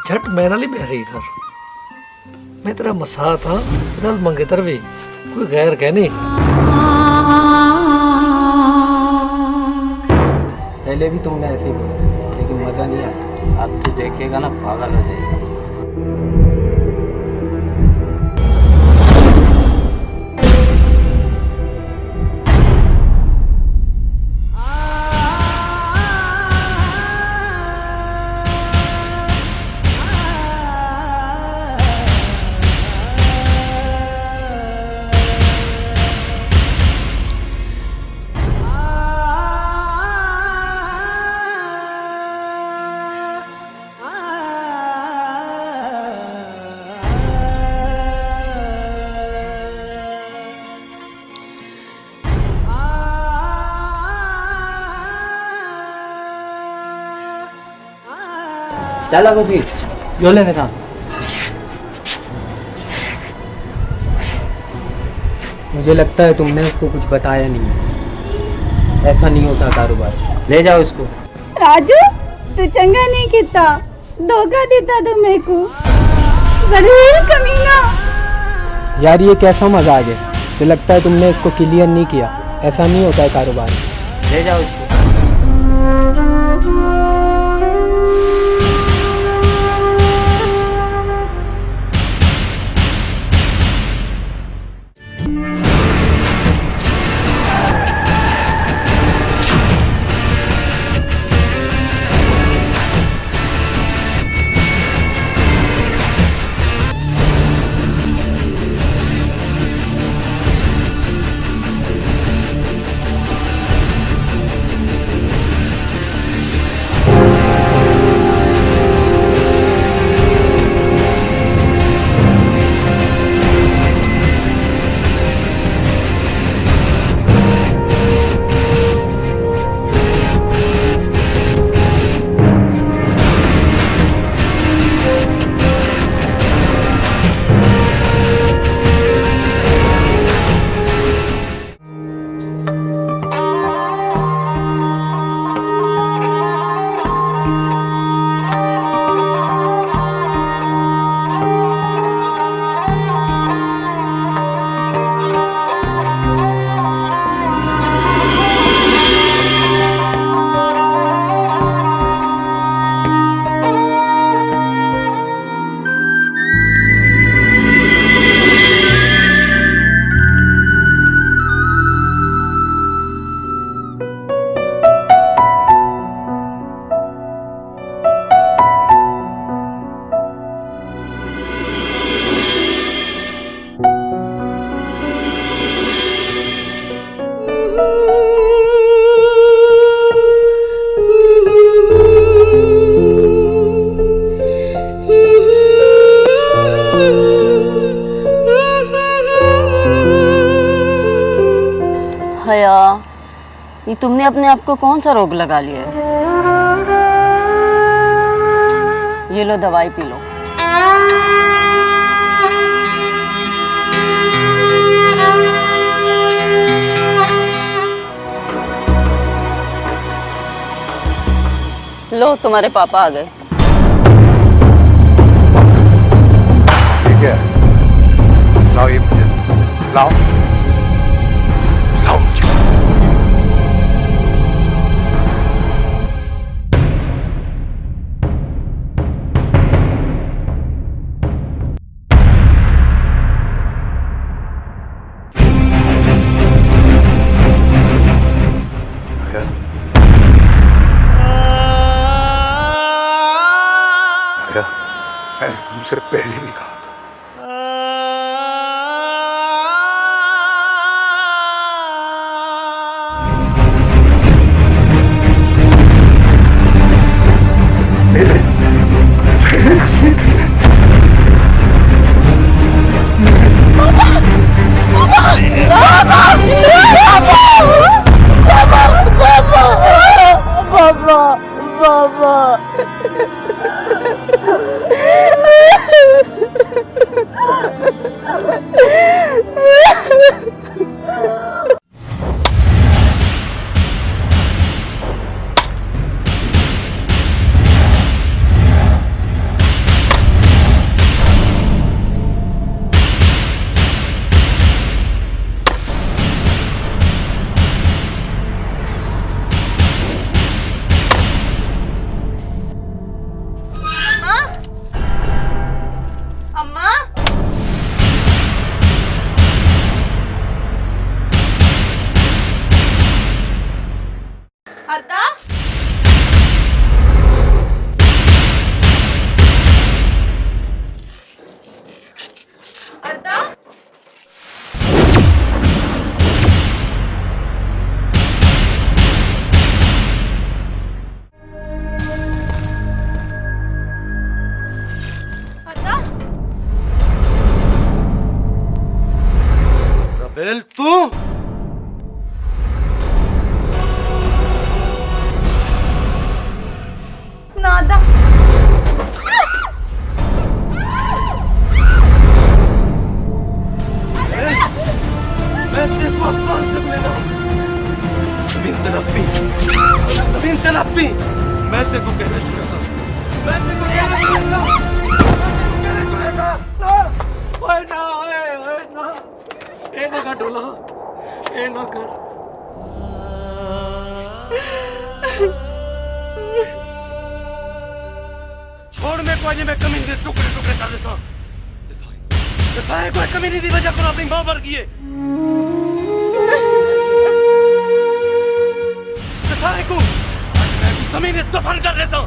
झट मैना ली बह रही घर। मैं तेरा मसा था दल मंगेतर भी कोई गैर कह नहीं। पहले भी तुमने ऐसे ही बोला लेकिन मजा नहीं आया। अब तू देखेगा ना पागल हो जाएगा। चला कुछ जो लेने का। मुझे लगता है तुमने उसको कुछ बताया नहीं है। ऐसा नहीं होता कारोबार। ले जाओ इसको। राजू तू चंगा नहीं किता, धोखा देता तू मेरे को, जरूर कमीना। यार ये कैसा मजाक है? मुझे लगता है तुमने इसको क्लियर नहीं किया। ऐसा नहीं होता है कारोबार। ले जाओ इसको। ये तुमने अपने आप को कौन सा रोग लगा लिया है? ये लो दवाई पी लो। लो तुम्हारे पापा आ गए। ठीक है, लाओ ये मुझे, लाओ लाओ मुझे। मैंने तुमसे पहले भी कहा था। रबेल तू नादा मैं तेरे को आसमान से मिला जमीन तलपी मैं तेरे को कहना चाहता था मैं तेरे को कहना चाहता ओए ना ओए ना ए ना कर ढोला ए ना कर छोड़ मैं को आज मैं कमीनी दे टुकड़े टुकड़े कर देता साए कोई कमीनी दी वजह को अपनी मां पर किए साए को आज मैं भी जमीन दफन कर देता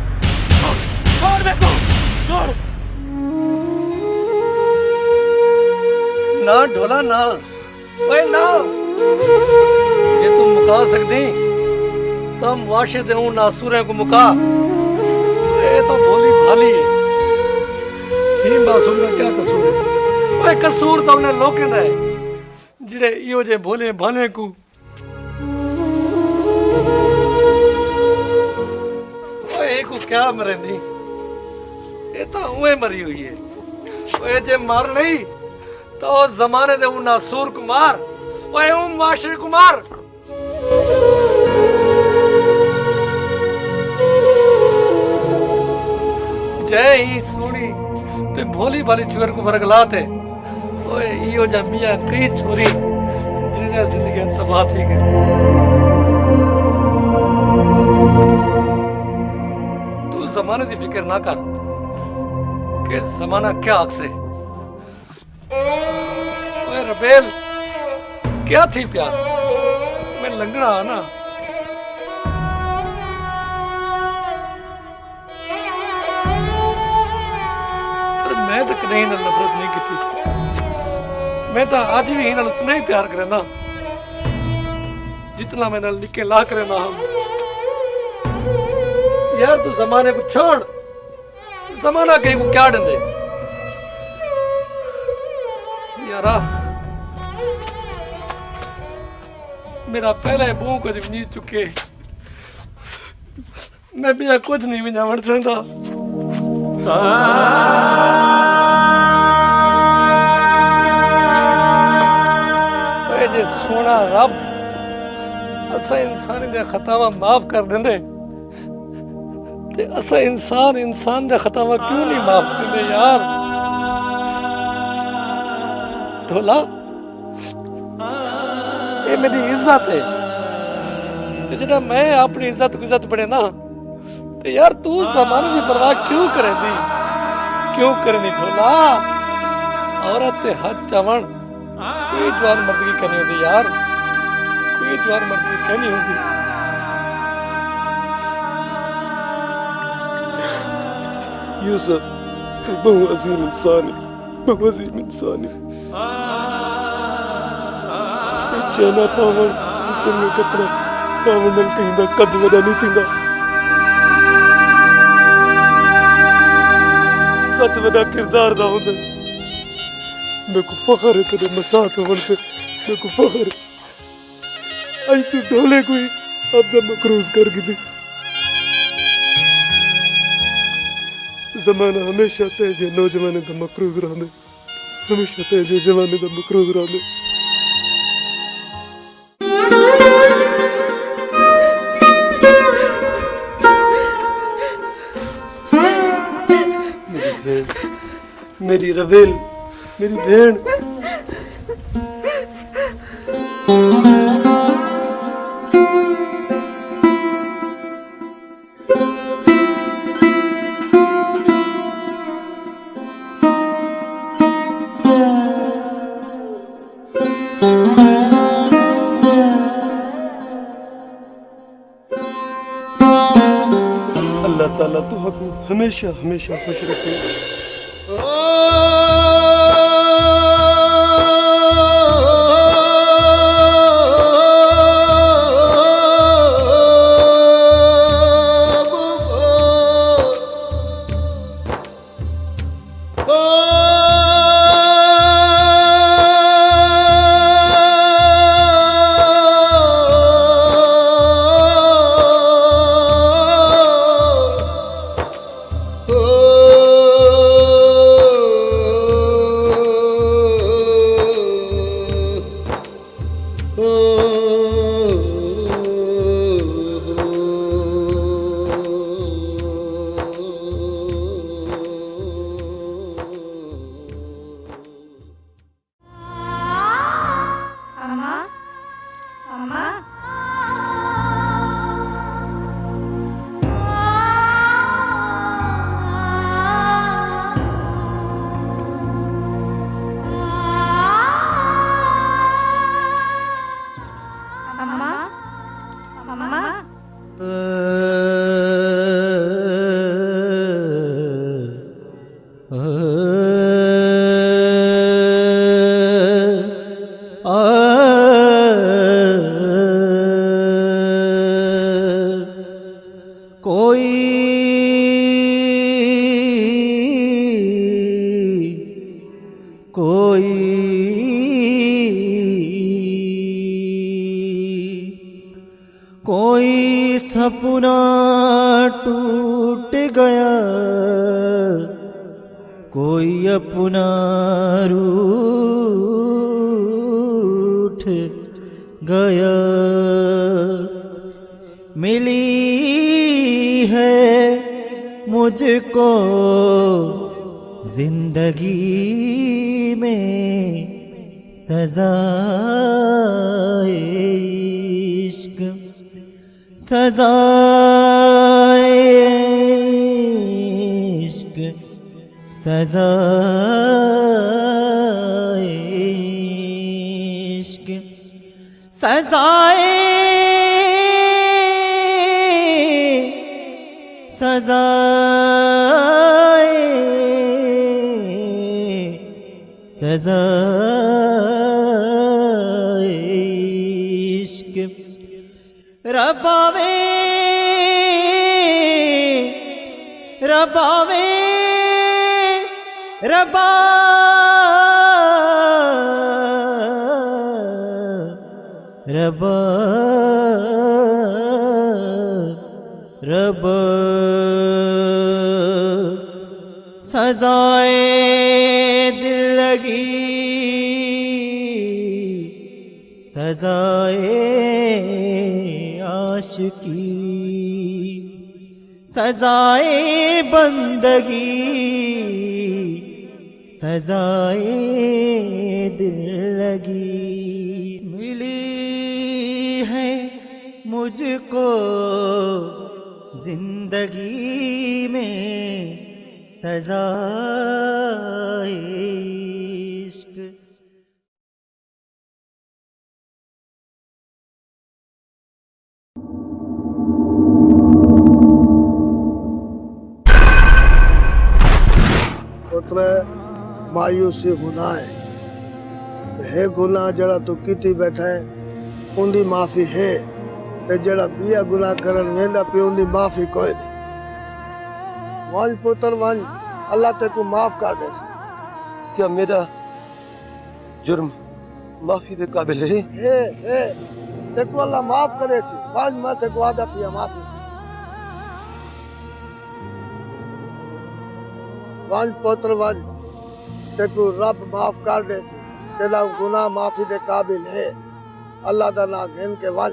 छोड़ छोड़ मैं को छोड़ ना ढोला ना ओए ना ये तुम मुका सकती तम वाशिद हूं ना सूरे को मुका ये तो भोली भाली है ही मासूम का क्या कसूर है ओए कसूर तो हमने लोके दा है जिड़े इयो जे भोले भाले को ओए को क्या मरेंदी ये तो उए मरी हुई है ओए जे मार नहीं तो जमाने दे उन नासूर कुमार ओए उम वाशिर कुमार जय ही सोनी ते भोली भाली चुर को वर्गलाते ओए इयो जमिया कई छोरी जिने जिंदगी तबाह थी गई तू जमाने की फिक्र ना कर कि जमाना क्या हक से ओए रबेल क्या थी प्यार मैं लंगड़ा ना मैं तो कहीं ना नफरत नहीं की मैं तो आज भी ही उतना ही प्यार करना जितना मैं निके ला करना हम यार तू जमाने को छोड़ जमाना कहीं को क्या डंदे यारा मेरा पहला मुंह कुछ नहीं चुके मैं भी कुछ नहीं विजावण चाहता जे सोना रब असा इंसान दे खतावा माफ कर देंदे ते असा इंसान दे खतावा क्यों नहीं माफ करदे यार ढोला ये मेरी इज्जत है जिदा मैं अपनी इज्जत को इज्जत बने ना ते यार तू जमाने की परवाह क्यों करेंदी ढोला औरत ते हाथ चावण कोई जवान मर्द की कहनी होती यार कोई जवान मर्द की कहनी होती यूसुफ तू बहु अजीम इंसान है जाना पावन चंगे कपड़ा पावन नल कहीं दा कद वड़ा नहीं थींदा कद वड़ा किरदार दा होंदा मेरे को फख्र है तेरे मसात होने पे मेरे को फख्र है आज तू ढोले कोई अब जब मकरूज कर गिदी जमाना हमेशा तेज नौजवान दा मकरूज रहंदे हमेशा तेज जवान दा मकरूज रहंदे मेरी रवेल मेरी बहन अल्लाह ताला तुमको हमेशा हमेशा खुश रखे कोई सपना टूट गया, कोई अपना रूठ गया। मिली है मुझको जिंदगी में सज़ाए इश्क, सज़ाए इश्क, सज़ाए इश्क, सज़ाए सज़ाए सज़ाए इश्क। रबावे रबावे रबा रबा रब सजाए दिल लगी सजाए आशिकी सजाए बंदगी सजाए दिल लगी मिली है मुझको जिंदगी में सजाए इश्क। पुत्र मायूसी गुनाह है हे गुनाह जरा तू कीती बैठा है उनकी माफी है ते जरा बिया गुनाह करन वेंदा पे उनकी माफी कोई नहीं। वन पुत्र वन अल्लाह ते को माफ कर दे। क्या मेरा जुर्म माफी दे काबिल है? ते को अल्लाह माफ करे छी वन मैं ते को आदा पिया माफी वन पुत्र वन ते को रब माफ कर दे छी तेरा गुनाह माफी दे काबिल है अल्लाह दा ना गिन के वन।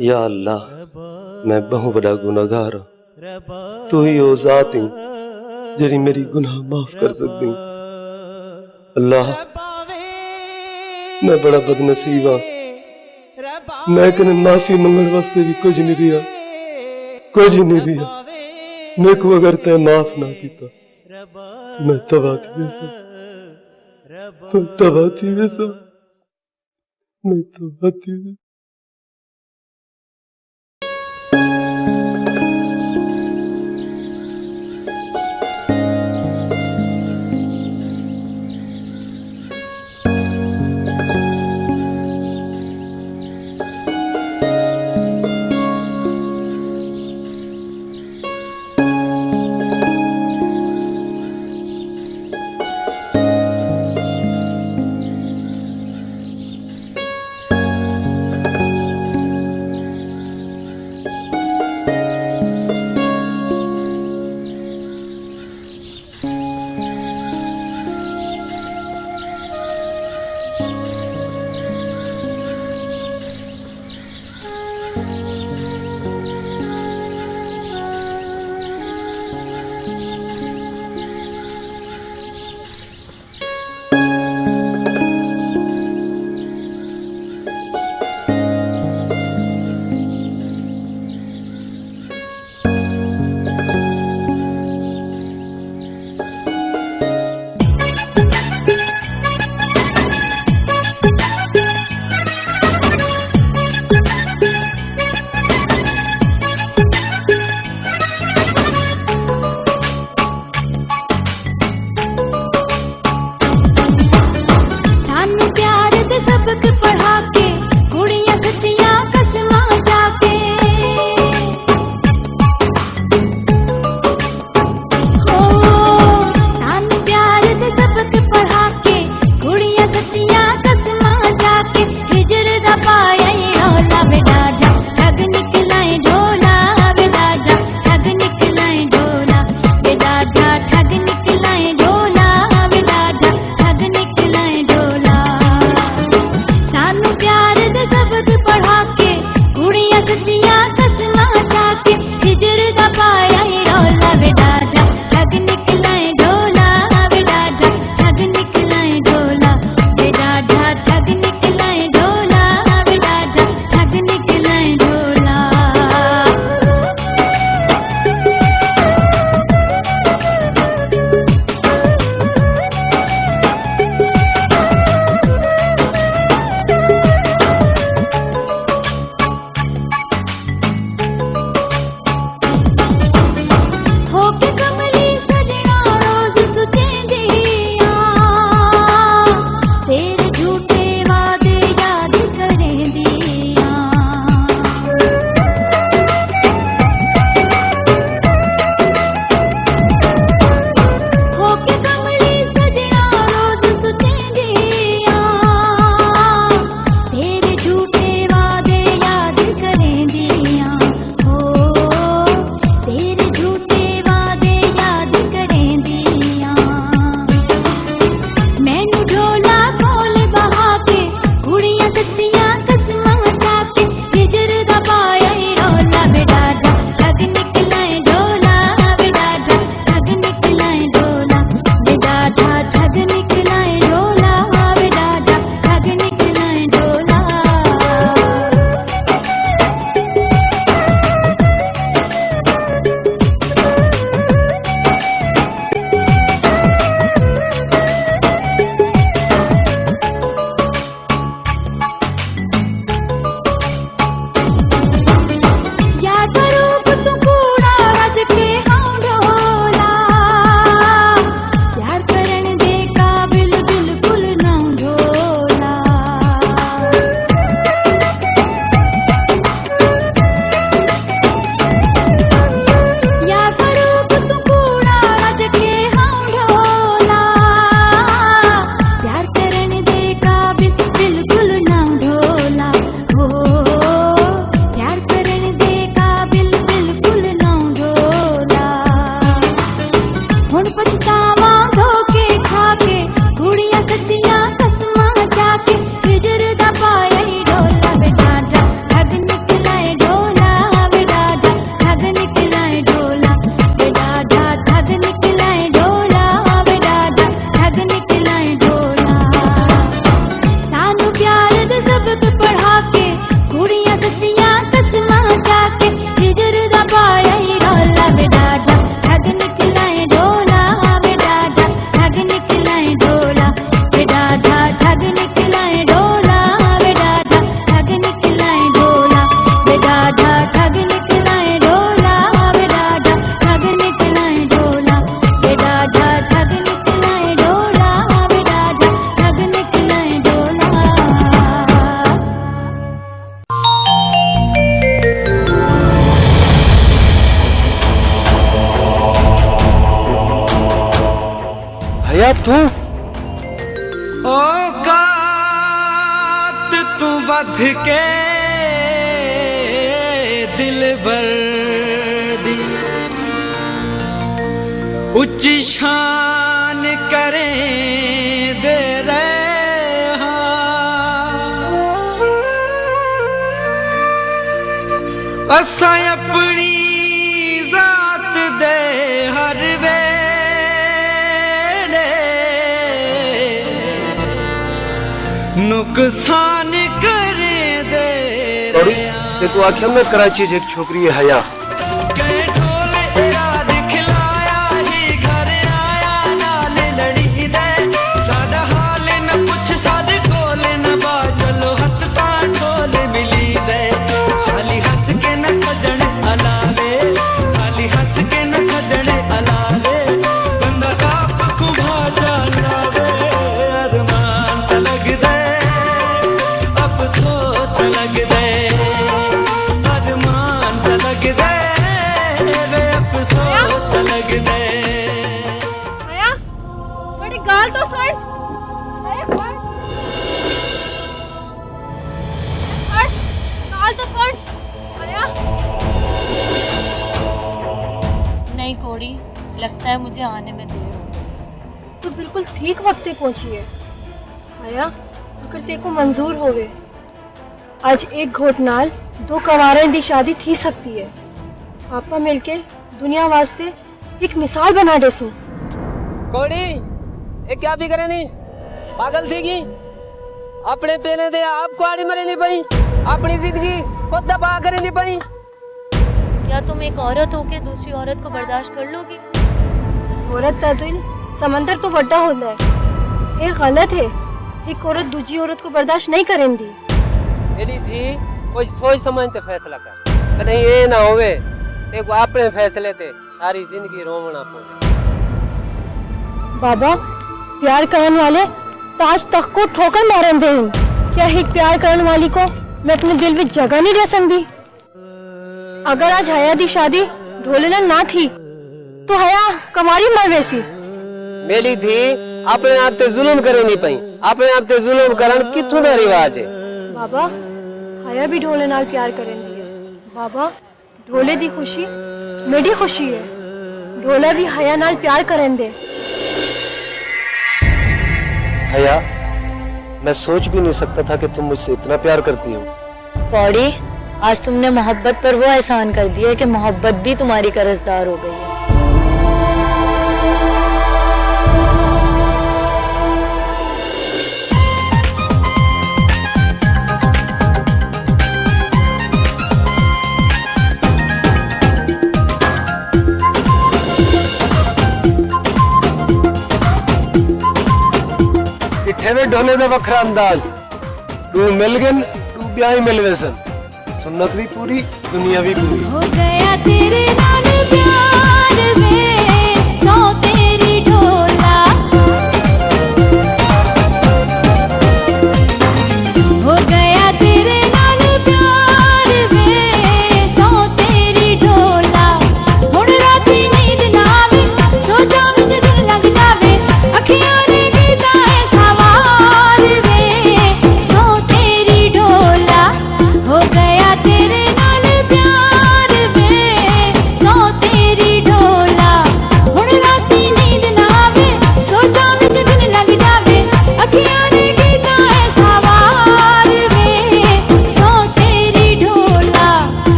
या अल्लाह मैं बहुत बड़ा गुनाहगार हूँ तू ही ओ जात ही जरी मेरी गुनाह माफ कर सकती। अल्लाह मैं बड़ा बदनसीब हाँ मैं कने माफी मंगण वास्ते भी कुछ नहीं रिया मेरे को अगर तय माफ ना किया मैं तबाती वैसा ठग निकलाए ढोला हया तू औकात तू बध के दिल भर दी उच्च शान करें दे रहे असा अपनी जात दे हर वेले नुकसान करे दे देखो आखिर में कराची एक छोकरी है हया गाल तो सुन गाल तो सुन नहीं कोड़ी, लगता है मुझे आने में देर हो गई। तो बिल्कुल ठीक वक्त पे पहुंची है आया। अगर तेको मंजूर होवे आज एक घोट नाल दो कवारें दी शादी थी सकती है। आपा मिलके दुनिया वास्ते एक मिसाल बना देसो। कोड़ी ये क्या भी करे नहीं पागल थी की अपने पेने दे आपको आड़ी मरे नहीं पाई अपनी जिंदगी खुद दबा करे नहीं पाई। क्या तुम एक औरत होके दूसरी औरत को बर्दाश्त कर लोगी? औरत का दिल समंदर तो बड़ा होता है। ये गलत है। एक औरत दूसरी औरत को बर्दाश्त नहीं करेंगी। मेरी थी कोई सोच समझ ते फैसला कर नहीं ये ना होवे देखो अपने फैसले ते सारी जिंदगी रोवना पड़े। बाबा प्यार करने वाले ताज तख्त को ठोकर मारन दे। क्या एक प्यार करने वाली को मैं अपने दिल में जगह नहीं दे सकती? अगर आज हया दी शादी ढोलेना ना थी तो हया कमारी मर वैसी। मेरी थी अपने आप ते जुल्म करे नहीं पाई अपने आप ते जुल्म करन किथों दा रिवाज है। बाबा हया भी ढोले नाल प्यार करेंदी है। बाबा ढोले दी खुशी मेरी खुशी है। ढोला भी हया नाल प्यार करेंदे। हया मैं सोच भी नहीं सकता था कि तुम मुझसे इतना प्यार करती हो। कौड़ी आज तुमने मोहब्बत पर वो एहसान कर दिया कि मोहब्बत भी तुम्हारी कर्जदार हो गई है। में ढोले दा वखरा अंदाज तू मिल गन तू ब्याही मिल वैसन सुन्नत भी पूरी दुनिया भी पूरी हो गया तेरे नाल प्यार में।